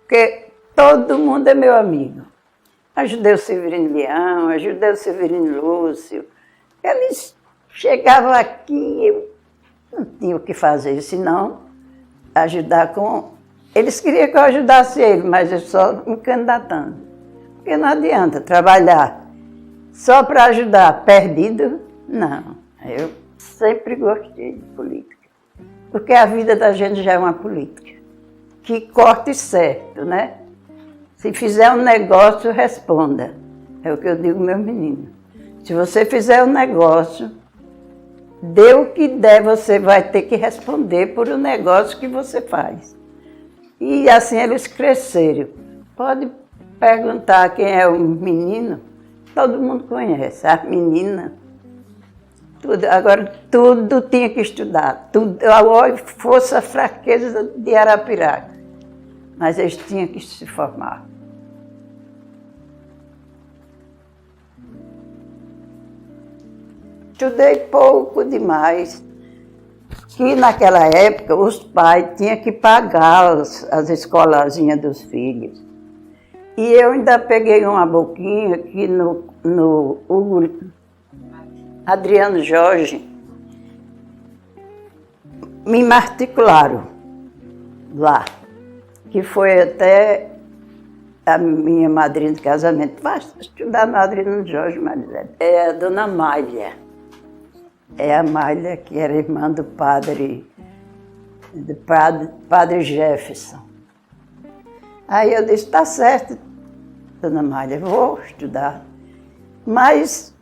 Porque todo mundo é meu amigo. Ajudei o Severino Leão, ajudei o Severino Lúcio. Eles chegavam aqui e eu não tinha o que fazer, senão ajudar com... Eles queriam que eu ajudasse ele, mas eu só me candidatando. Porque não adianta trabalhar só para ajudar perdido, não. Eu sempre gostei de política. Porque a vida da gente já é uma política. Que corte certo, né? Se fizer um negócio, responda. É o que eu digo ao meu menino. Se você fizer um negócio, dê o que der, você vai ter que responder por o negócio que você faz. E assim eles cresceram. Pode perguntar quem é o menino, todo mundo conhece. A menina, tudo. Agora, tudo tinha que estudar. Tudo, força, fraqueza de Arapiraca. Mas eles tinham que se formar. Estudei pouco demais, que naquela época os pais tinham que pagar as escolazinhas dos filhos. E eu ainda peguei uma boquinha que no Adriano Jorge me matricularam lá, que foi até a minha madrinha de casamento. Vai estudar no Adriano Jorge, Marisete. É a dona Malha. É a Malha, que era irmã do padre Jefferson. Aí eu disse, tá certo, dona Malha, vou estudar. Mas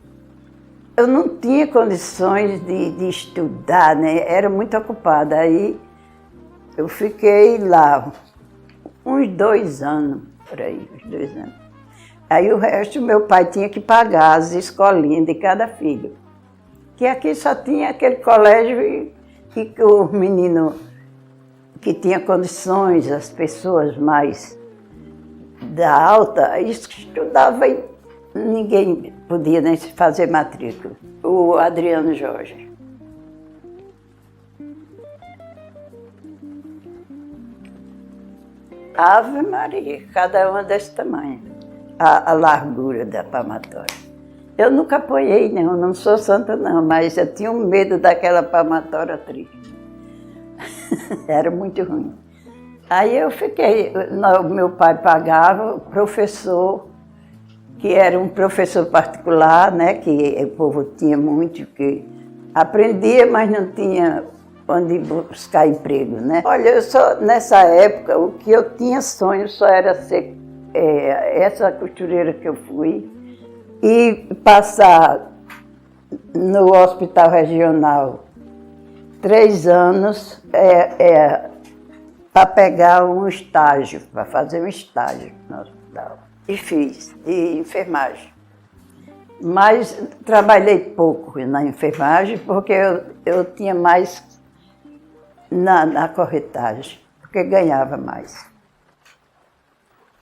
eu não tinha condições de estudar, né? Era muito ocupada. Aí eu fiquei lá uns 2 anos, por aí, uns 2 anos. Aí o resto meu pai tinha que pagar as escolinhas de cada filho. Que aqui só tinha aquele colégio que os meninos que tinham condições, as pessoas mais da alta, estudavam e ninguém podia nem fazer matrícula. O Adriano Jorge. Ave Maria, cada uma desse tamanho, a largura da palmatória. Eu nunca apoiei, não sou santa não, mas eu tinha um medo daquela palmatória triste. Era muito ruim. Aí eu fiquei, meu pai pagava o professor, que era um professor particular, né, que o povo tinha muito, que Aprendia, mas não tinha onde buscar emprego, né? Olha, nessa época, o que eu tinha sonho só era ser essa costureira que eu fui e passar no hospital regional 3 anos para pegar um estágio, para fazer um estágio no hospital. E fiz, de enfermagem. Mas trabalhei pouco na enfermagem, porque eu tinha mais na corretagem, porque ganhava mais.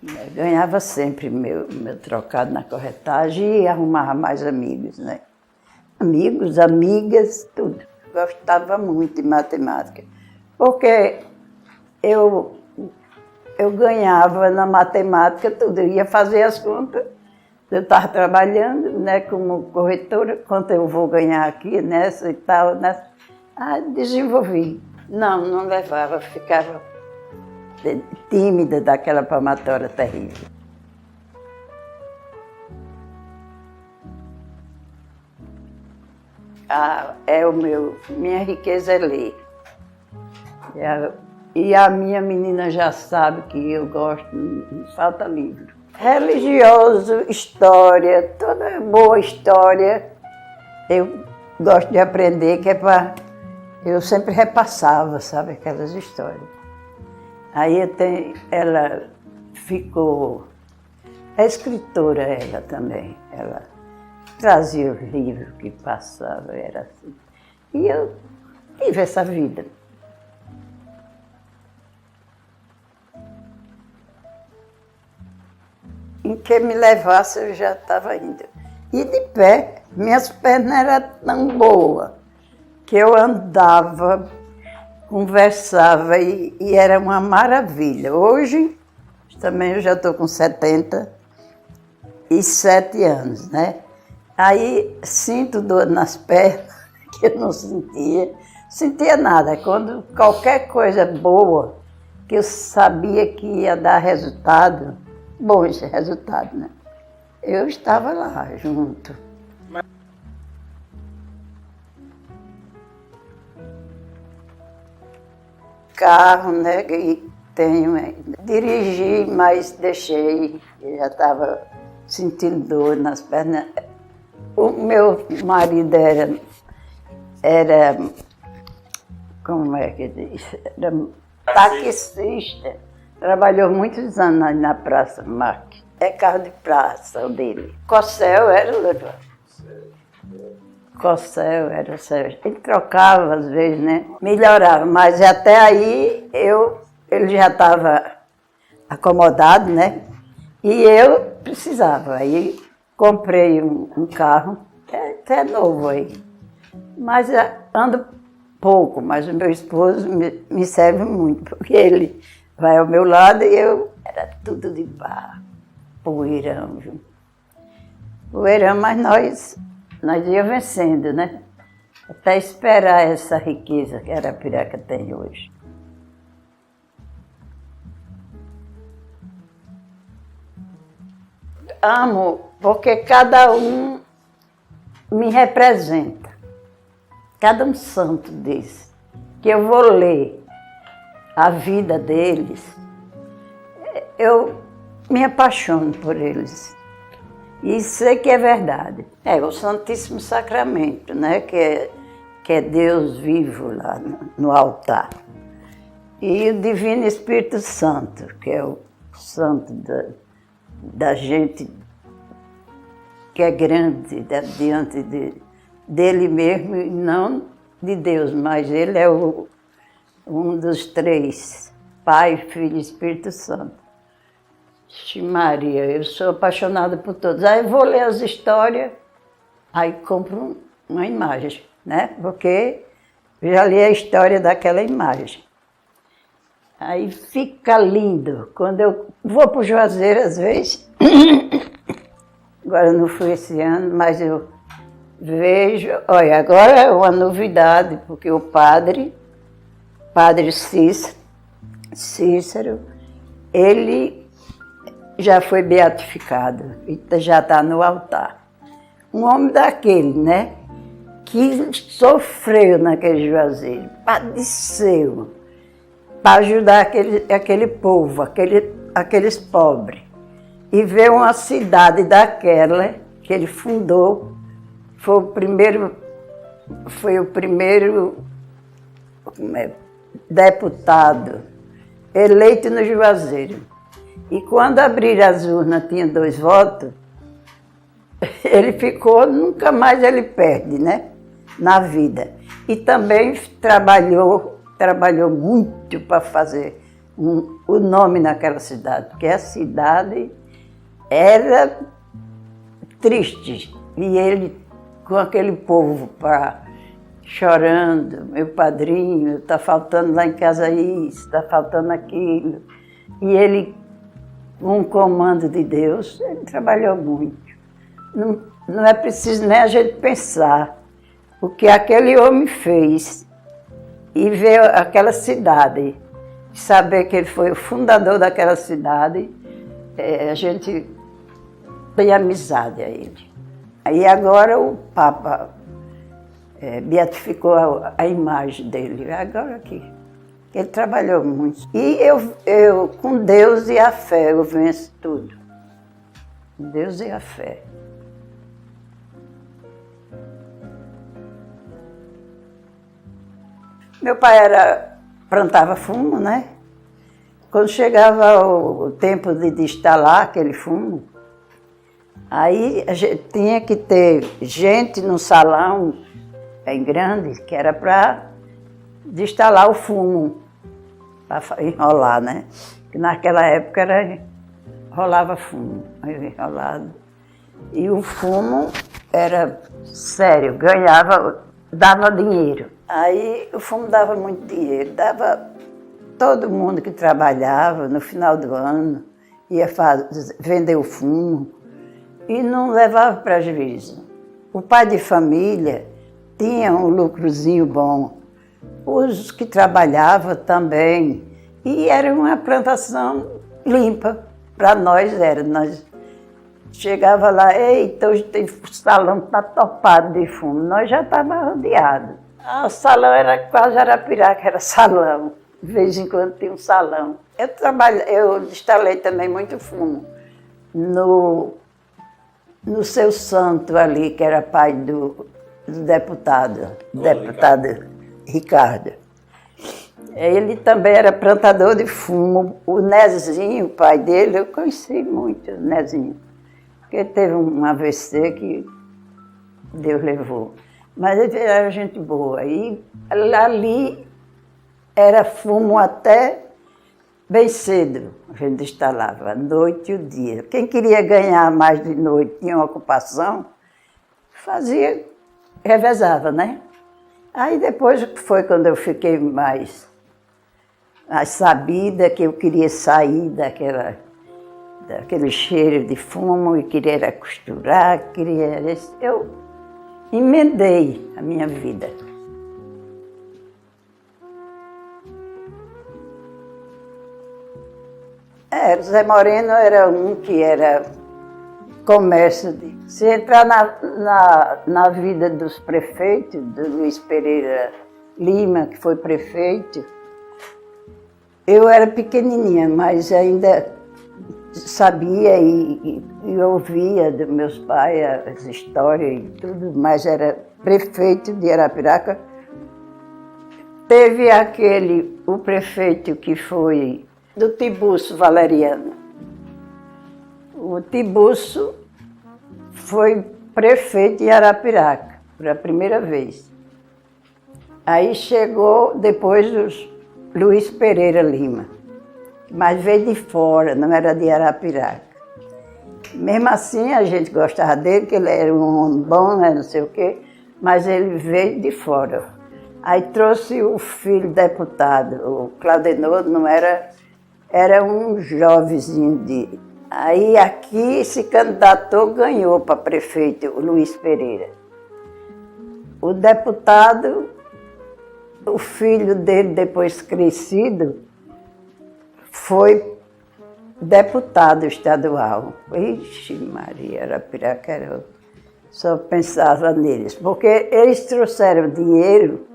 Eu ganhava sempre meu trocado na corretagem e arrumava mais amigos, né? Amigos, amigas, tudo. Gostava muito de matemática, porque eu ganhava na matemática tudo. Eu ia fazer as contas, eu estava trabalhando, né, como corretora, quanto eu vou ganhar aqui nessa e tal, nessa. Desenvolvi. Não levava, ficava tímida daquela palmatória terrível. Minha riqueza é ler. E a minha menina já sabe que eu gosto, não falta livro. Religioso, história, toda boa história, eu gosto de aprender, que é para... Eu sempre repassava, sabe, aquelas histórias. Aí ela ficou... É escritora ela também, ela trazia os livros que passava, era assim. E eu tive essa vida. Em que me levasse eu já estava indo. E de pé, minhas pernas eram tão boas que eu andava, conversava e era uma maravilha. Hoje, também eu já estou com 77 anos, né? Aí sinto dor nas pernas, que eu não sentia nada. Quando qualquer coisa boa, que eu sabia que ia dar resultado, bom esse resultado, né? Eu estava lá junto. Carro, né, que tenho ainda. Dirigi, mas deixei, eu já estava sentindo dor nas pernas. O meu marido era como é que diz? Era taxista. Trabalhou muitos anos na Praça Marques. É carro de praça o dele. Cossel era o outro. Cossel era o Sérgio. Ele trocava às vezes, né? Melhorava, mas até aí ele já estava acomodado, né? E eu precisava. Aí comprei um carro, até novo aí. Mas ando pouco, mas o meu esposo me serve muito, porque ele vai ao meu lado e era tudo de barro, poeirão, viu? Poeirão, mas nós íamos vencendo, né? Até esperar essa riqueza que Arapiraca tem hoje. Amo, porque cada um me representa. Cada um santo desse, que eu vou ler a vida deles, eu me apaixono por eles. E sei que é verdade. É o Santíssimo Sacramento, né? Que é Deus vivo lá no altar. E o Divino Espírito Santo, que é o santo da gente que é grande diante dele mesmo, e não de Deus, mas ele é um dos 3, Pai, Filho e Espírito Santo. Maria, eu sou apaixonada por todos. Aí eu vou ler as histórias, aí compro uma imagem, né? Porque eu já li a história daquela imagem. Aí fica lindo. Quando eu vou para o Juazeiro, às vezes, agora não fui esse ano, mas eu vejo, olha, agora é uma novidade, porque o padre Cícero, ele já foi beatificado, já está no altar. Um homem daquele, né? que sofreu naquele Juazeiro, padeceu, para ajudar aquele povo, aqueles pobres. E ver uma cidade daquela que ele fundou, foi o primeiro deputado eleito no Juazeiro. E quando abriram as urnas, tinha 2 votos, ele ficou, nunca mais ele perde, né? Na vida. E também trabalhou muito para fazer o nome naquela cidade, porque a cidade era triste. E ele, com aquele povo chorando, meu padrinho, está faltando lá em casa isso, está faltando aquilo. E ele, com o comando de Deus, ele trabalhou muito. Não é preciso nem a gente pensar o que aquele homem fez e ver aquela cidade, saber que ele foi o fundador daquela cidade, a gente tem amizade a ele. Aí agora o Papa beatificou a imagem dele, agora que ele trabalhou muito. E eu, com Deus e a fé, eu venço tudo. Com Deus e a fé. Meu pai plantava fumo, né? Quando chegava o tempo de instalar aquele fumo, aí a gente tinha que ter gente no salão bem grande, que era para instalar o fumo, para enrolar, né? Que naquela época rolava fumo, enrolado. E o fumo era sério, dava dinheiro. Aí o fumo dava muito dinheiro, dava todo mundo que trabalhava no final do ano, ia vender o fumo e não levava prejuízo. O pai de família tinha um lucrozinho bom, os que trabalhavam também, e era uma plantação limpa, para nós era. Nós chegava lá, eita, hoje tem salão que está topado de fumo, nós já estávamos rodeados. O salão era quase Arapiraca, era salão. De vez em quando tinha um salão. Eu instalei também muito fumo no Seu Santo ali, que era pai do deputado Ricardo. Ele também era plantador de fumo. O Nezinho, o pai dele, eu conheci muito o Nezinho. Porque ele teve um AVC que Deus levou. Mas ele era gente boa. E ali era fumo até bem cedo. A gente instalava, a noite e o dia. Quem queria ganhar mais de noite, tinha uma ocupação, revezava, né? Aí depois foi quando eu fiquei mais sabida, que eu queria sair daquele cheiro de fumo e queria costurar, eu emendei a minha vida. Zé Moreno era um que era comércio. Se entrar na vida dos prefeitos, do Luiz Pereira Lima, que foi prefeito, eu era pequenininha, mas ainda sabia e ouvia dos meus pais as histórias e tudo, mas era prefeito de Arapiraca. Teve o prefeito que foi do Tiburcio Valeriano. O Tiburcio foi prefeito de Arapiraca, pela primeira vez. Aí chegou depois do Luiz Pereira Lima, mas veio de fora, não era de Arapiraca. Mesmo assim, a gente gostava dele, que ele era um homem bom, né, não sei o quê, mas ele veio de fora. Aí trouxe o filho deputado, o Claudenor, não era um jovenzinho. Aí aqui se candidatou, ganhou para prefeito, o Luiz Pereira. O deputado, o filho dele, depois crescido, foi deputado estadual. Ixi, Maria, Arapiraca era só pensava neles, porque eles trouxeram dinheiro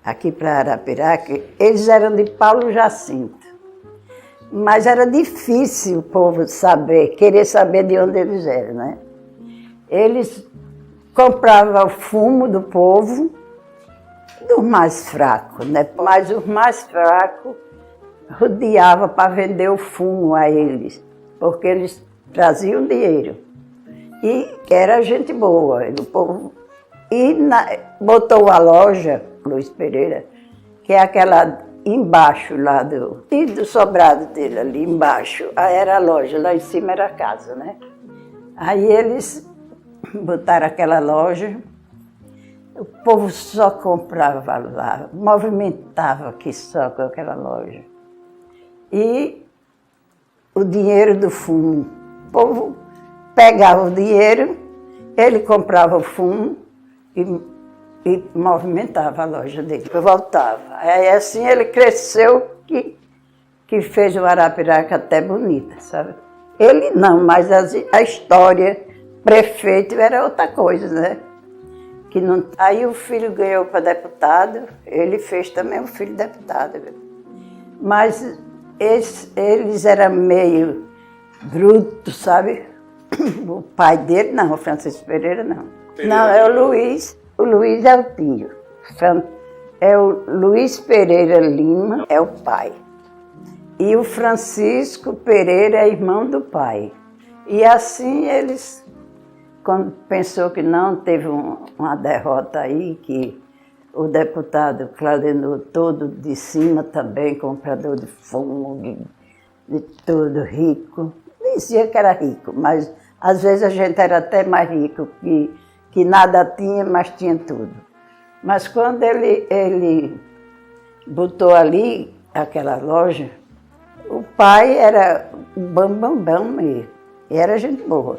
aqui para Arapiraca, eles eram de Paulo Jacinto. Mas era difícil o povo querer saber de onde eles eram, né? Eles compravam o fumo do povo, dos mais fracos, né? Mas os mais fracos rodeavam para vender o fumo a eles, porque eles traziam dinheiro. E era gente boa, o povo. E botou a loja, Luiz Pereira, que é aquela embaixo lá do sobrado dele, ali embaixo. Aí era a loja, lá em cima era a casa, né? Aí eles botaram aquela loja, o povo só comprava lá, movimentava aqui só com aquela loja. E o dinheiro do fumo, o povo pegava o dinheiro, ele comprava o fumo e movimentava a loja dele, depois voltava. Aí assim ele cresceu que fez o Arapiraca até bonita, sabe? Ele não, mas a história, prefeito era outra coisa, né? Que não... Aí o filho ganhou para deputado, ele fez também o filho deputado. Mas eles eram meio brutos, sabe? O pai dele, não, o Francisco Pereira, não. Não, é o Luiz. O Luiz é o tio. É o Luiz Pereira Lima, é o pai. E o Francisco Pereira é irmão do pai. E assim eles, quando pensou que não, teve uma derrota aí, que o deputado Claudenor, todo de cima também, comprador de fumo, de tudo, rico. Dizia que era rico, mas às vezes a gente era até mais rico, que nada tinha, mas tinha tudo. Mas quando ele botou ali aquela loja, o pai era bam mesmo, e era gente boa.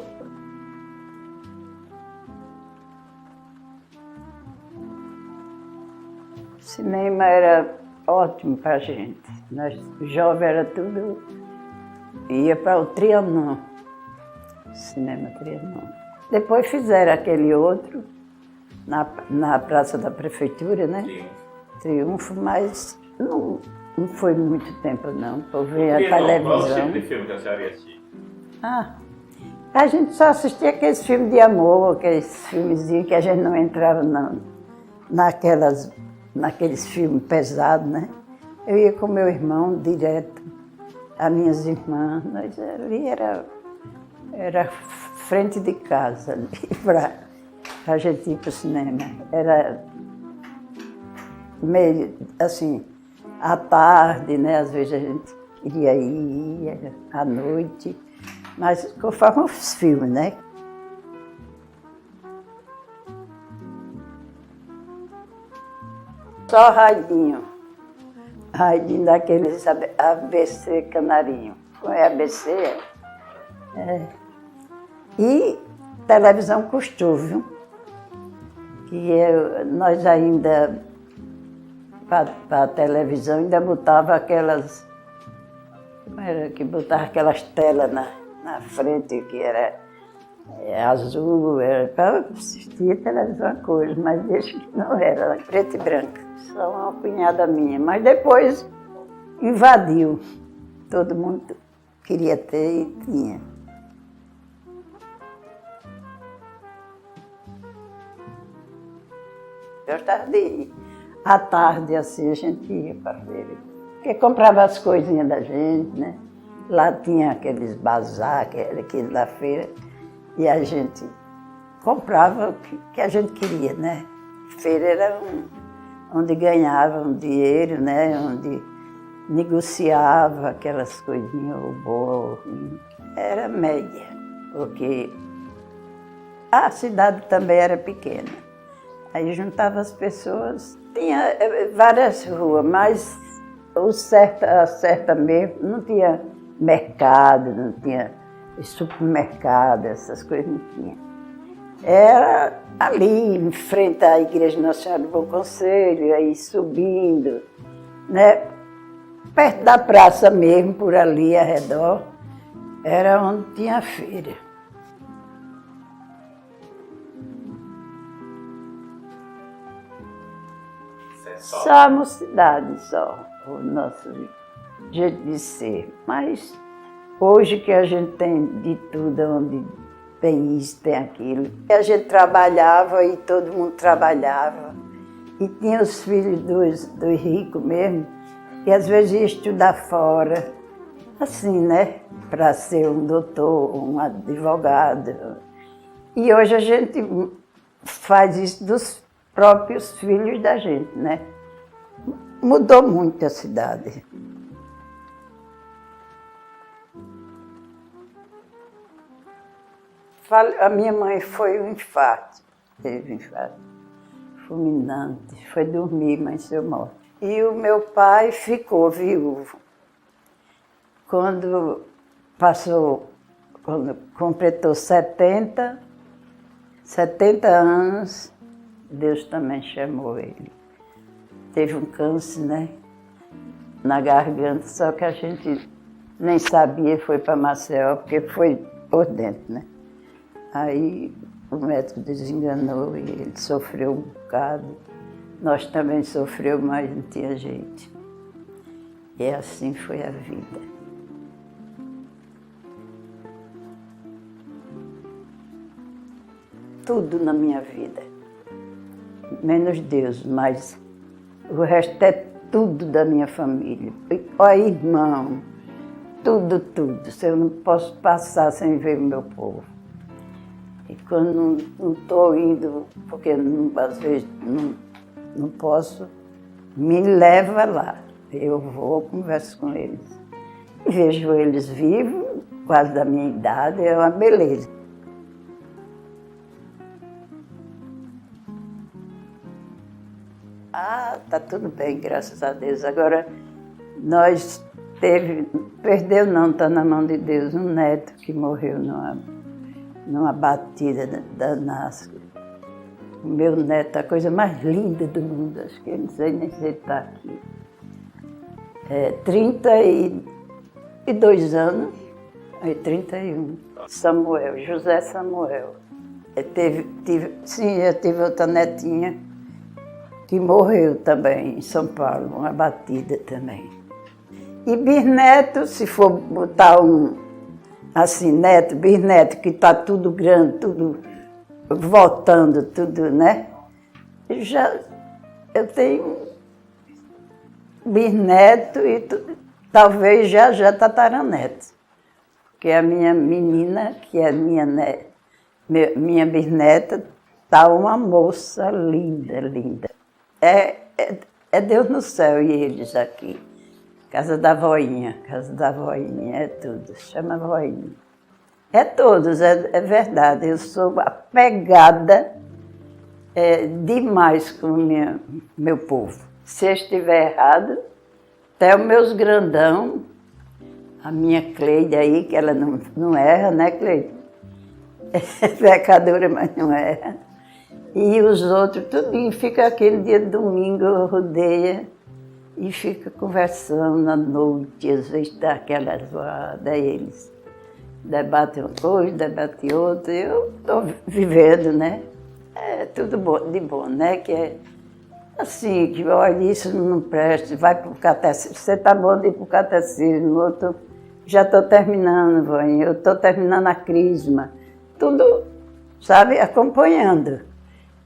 O cinema era ótimo para a gente. Nós, jovens, era tudo... Ia para o Trianon, cinema Trianon. Depois fizeram aquele outro, na Praça da Prefeitura, né? Triunfo, mas não foi muito tempo não, para ver a televisão. Qual o tipo de filme que a senhora ia assistir? A gente só assistia aqueles filmes de amor, aqueles filmezinhos que a gente não entrava naqueles filmes pesados, né? Eu ia com meu irmão direto, as minhas irmãs, nós ali era frente de casa, ali, para a gente ir para o cinema. Era meio assim, à tarde, né? Às vezes a gente queria ir à noite, mas conforme os filmes, né? Só Raidinho daqueles ABC Canarinho. É ABC? É. E televisão custou, viu? Que nós ainda, para a televisão, ainda botava aquelas... Como era que botava aquelas telas na frente, que era azul, era para assistir a televisão a cores, mas deixa que não era preto e branco. Só uma cunhada minha, mas depois invadiu. Todo mundo queria ter e tinha. Eu gostava de ir. À tarde, assim, a gente ia para a feira. Porque comprava as coisinhas da gente, né? Lá tinha aqueles bazar, aquele da feira, e a gente comprava o que a gente queria, né? Feira era onde ganhava um dinheiro, né? Onde negociava aquelas coisinhas, o bolo. Era média, porque a cidade também era pequena. Aí juntava as pessoas, tinha várias ruas, mas a certa mesmo não tinha mercado, não tinha supermercado, essas coisas não tinha. Era ali, em frente à Igreja Nacional do Bom Conselho, aí subindo, né? Perto da praça mesmo, por ali, ao redor, era onde tinha a feira. Só. Só a mocidade, só. O nosso jeito de ser. Mas hoje que a gente tem de tudo, onde tem isso, tem aquilo. A gente trabalhava e todo mundo trabalhava. E tinha os filhos dos ricos mesmo, e às vezes ia estudar fora, assim, né? Para ser um doutor, um advogado. E hoje a gente faz isso dos próprios filhos da gente, né? Mudou muito a cidade. A minha mãe foi um infarto, teve um infarto fulminante, foi dormir, mas eu morto. E o meu pai ficou viúvo. Quando completou 70 anos, Deus também chamou ele. Teve um câncer, né, na garganta, só que a gente nem sabia, foi para Maceió, porque foi por dentro, né. Aí o médico desenganou e ele sofreu um bocado. Nós também sofremos, mas não tinha jeito. E assim foi a vida. Tudo na minha vida, menos Deus, mas o resto é tudo da minha família. Ó, irmão, tudo, tudo. Eu não posso passar sem ver o meu povo. E quando não estou indo, porque às vezes não posso, me leva lá. Eu vou, converso com eles. E vejo eles vivos, quase da minha idade, é uma beleza. Ah, tá tudo bem, graças a Deus. Agora, perdeu não, está na mão de Deus, um neto que morreu numa batida da NASCAR. O meu neto, a coisa mais linda do mundo, acho que eu não sei nem se ele está aqui. 32 anos, 31. Samuel, José Samuel. Eu tive outra netinha que morreu também em São Paulo, uma batida também. E bisneto, se for botar assim, neto, bisneto, que está tudo grande, tudo voltando, tudo, né? Eu tenho bisneto e talvez já tataraneto. Porque a minha menina, que é minha bisneta, está uma moça linda, linda. É Deus no céu e eles aqui. Casa da voinha, é tudo, chama voinha. É todos, é verdade, eu sou apegada demais com meu povo. Se eu estiver errado, até os meus grandão, a minha Cleide aí, que ela não erra, né, Cleide? É pecadora, mas não erra. E os outros, tudinho, fica aqui no dia de domingo, rodeia. E fica conversando à noite, às vezes dá aquela zoada, eles debatem uma coisa, debatem outra, eu estou vivendo, né? É tudo de bom, né? Que é assim, que olha, isso não presta, vai para o catecismo, você está bom de ir para o catecismo, já estou terminando, mãe, eu estou terminando a crisma, tudo, sabe, acompanhando.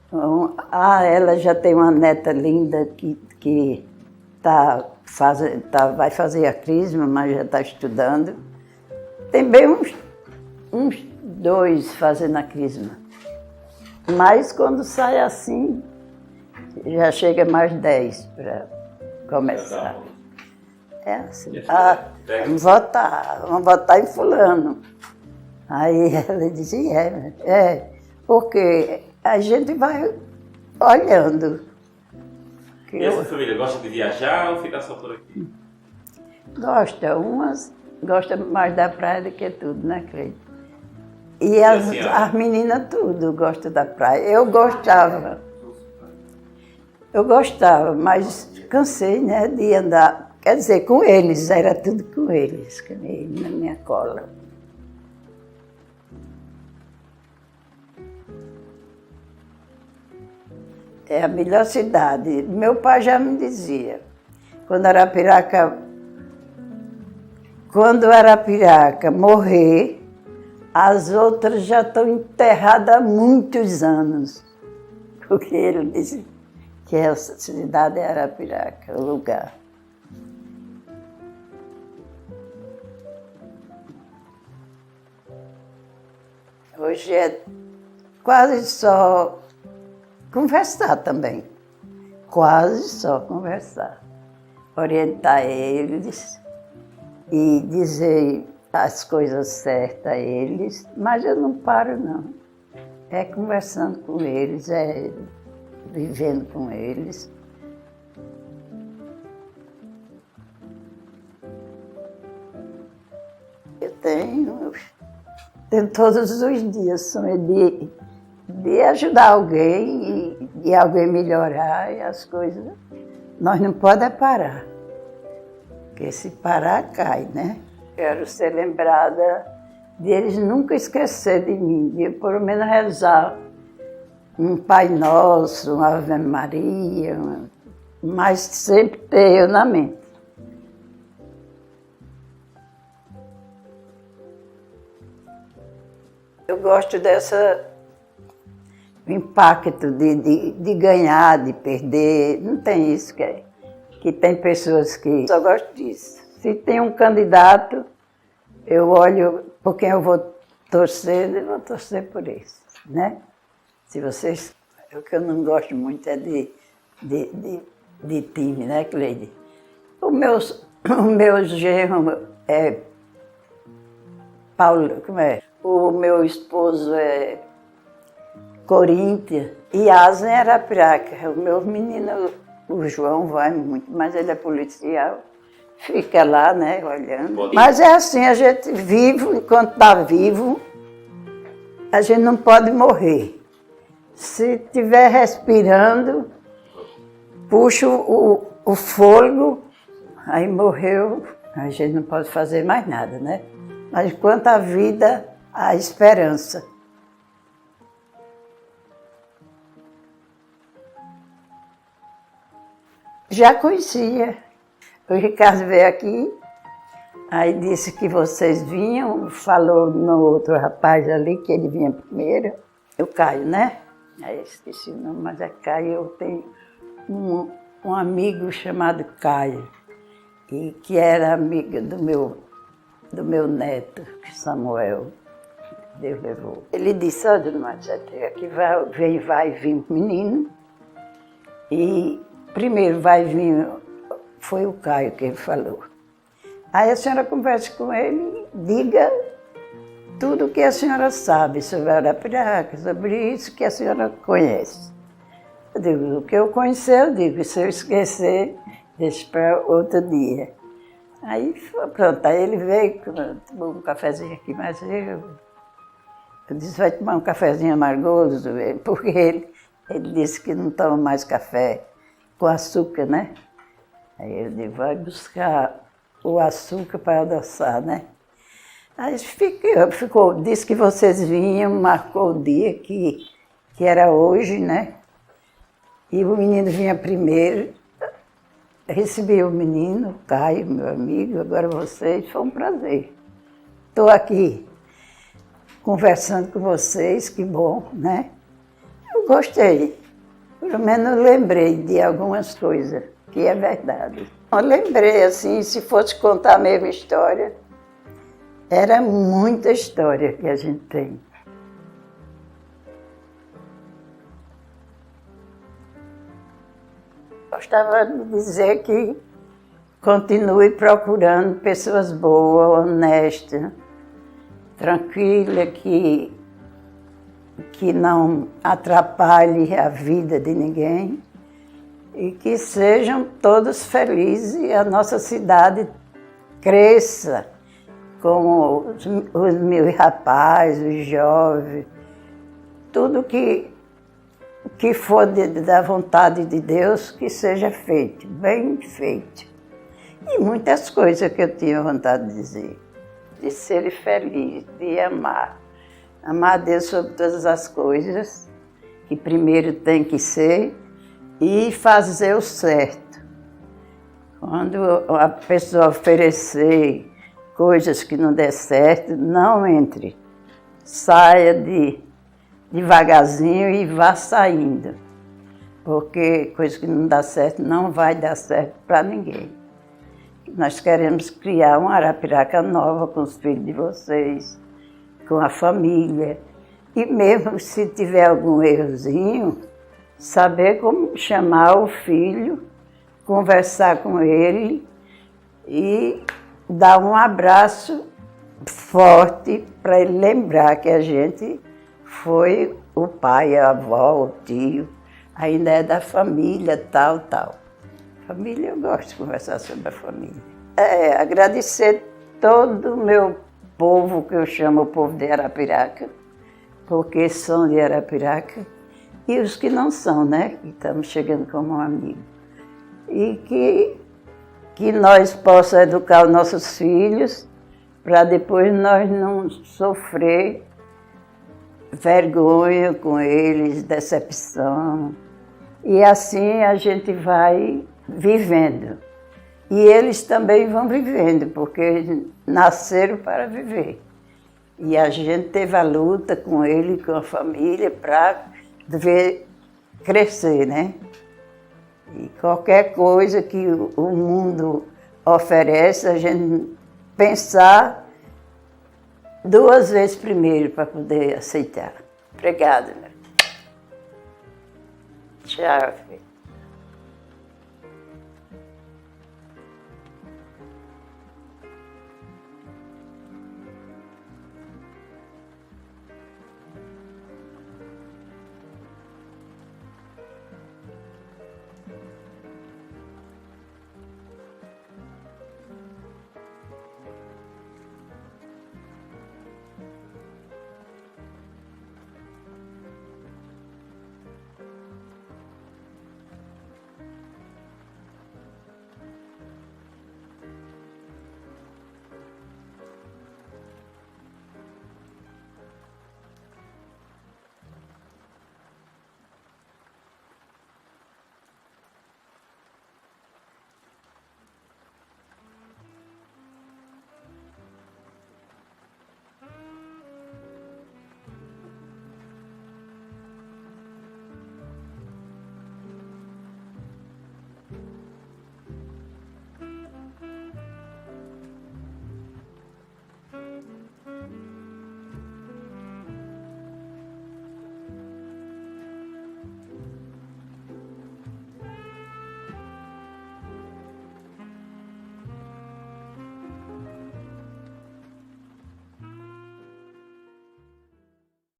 Então, ela já tem uma neta linda que vai fazer a crisma, mas já está estudando. Tem bem uns 2 fazendo a crisma. Mas quando sai assim, já chega mais 10 para começar. É assim. Vamos votar em fulano. Aí ela dizia, porque a gente vai olhando. E essa família gosta de viajar ou ficar só por aqui? Umas gostam mais da praia do que tudo, né, Cleide? E as meninas tudo gostam da praia. Eu gostava, mas cansei, né, de andar. Quer dizer, com eles, era tudo com eles na minha cola. é a melhor cidade. Meu pai já me dizia, quando Arapiraca morrer, as outras já estão enterradas há muitos anos. Porque ele disse que essa cidade é Arapiraca, o lugar. Hoje é quase só conversar também. Quase só conversar. Orientar eles e dizer as coisas certas a eles, mas eu não paro, não. É conversando com eles, é vivendo com eles. Eu tenho todos os dias sonho de ajudar alguém e de alguém melhorar e as coisas. Nós não podemos parar, porque se parar, cai, né? Quero ser lembrada de eles nunca esquecer de mim, de pelo menos rezar um Pai Nosso, uma Ave Maria, mas sempre ter eu na mente. Eu gosto o impacto de ganhar, de perder, não tem isso que tem pessoas que só gostam disso. Se tem um candidato, eu olho por quem eu vou torcer por esse, né? Se vocês, o que eu não gosto muito é de time, né, Cleide? O meu genro é Paulo, como é? O meu esposo é Coríntia e Asa em Arapiraca. O meu menino, o João, vai muito, mas ele é policial. Fica lá, né, olhando. Mas é assim, a gente vive, enquanto está vivo, a gente não pode morrer. Se estiver respirando, puxa o fôlego, aí morreu, a gente não pode fazer mais nada, né? Mas enquanto a vida, há esperança. Já conhecia. O Ricardo veio aqui, aí disse que vocês vinham, falou no outro rapaz ali, que ele vinha primeiro, o Caio, né? Aí eu esqueci o nome, mas é Caio. Eu tenho um amigo chamado Caio, e que era amigo do meu neto, Samuel. Deus levou. Ele disse, olha, dona Maria, aqui vai vir um menino, e primeiro vai vir, foi o Caio que ele falou. Aí a senhora conversa com ele, diga tudo o que a senhora sabe sobre Arapiraca, sobre isso que a senhora conhece. Eu digo, o que eu conhecer, eu digo, se eu esquecer, deixo para outro dia. Aí pronto, aí ele veio, tomou um cafezinho aqui, mas eu disse, vai tomar um cafezinho amargoso, porque ele disse que não toma mais café com açúcar, né? Aí eu digo, vai buscar o açúcar para adoçar, né? Aí disse que vocês vinham, marcou o dia que era hoje, né? E o menino vinha primeiro, recebi o menino, o Caio, meu amigo, agora vocês, foi um prazer. Estou aqui conversando com vocês, que bom, né? Eu gostei, pelo menos lembrei de algumas coisas, que é verdade. Eu lembrei, assim, se fosse contar a mesma história, era muita história que a gente tem. Gostava de dizer que continue procurando pessoas boas, honestas, tranquilas, que não atrapalhe a vida de ninguém e que sejam todos felizes e a nossa cidade cresça com os meus rapazes, os jovens, tudo que for da vontade de Deus, que seja feito, bem feito. E muitas coisas que eu tinha vontade de dizer, de ser feliz, de amar. Amar a Deus sobre todas as coisas, que primeiro tem que ser, e fazer o certo. Quando a pessoa oferecer coisas que não der certo, não entre. Saia devagarzinho e vá saindo. Porque coisa que não dá certo não vai dar certo para ninguém. Nós queremos criar uma Arapiraca nova com os filhos de vocês, com a família. E mesmo se tiver algum errozinho, saber como chamar o filho, conversar com ele e dar um abraço forte para ele lembrar que a gente foi o pai, a avó, o tio, ainda é da família, tal. Família, eu gosto de conversar sobre a família. Agradecer todo o meu povo, que eu chamo o povo de Arapiraca, porque são de Arapiraca, e os que não são, né, que estamos chegando como um amigo. E que nós possamos educar os nossos filhos, para depois nós não sofrer vergonha com eles, decepção. E assim a gente vai vivendo. E eles também vão vivendo, porque eles nasceram para viver. E a gente teve a luta com ele, com a família, para ver crescer, né? E qualquer coisa que o mundo oferece, a gente pensar 2 vezes primeiro para poder aceitar. Obrigada. Tchau, filho.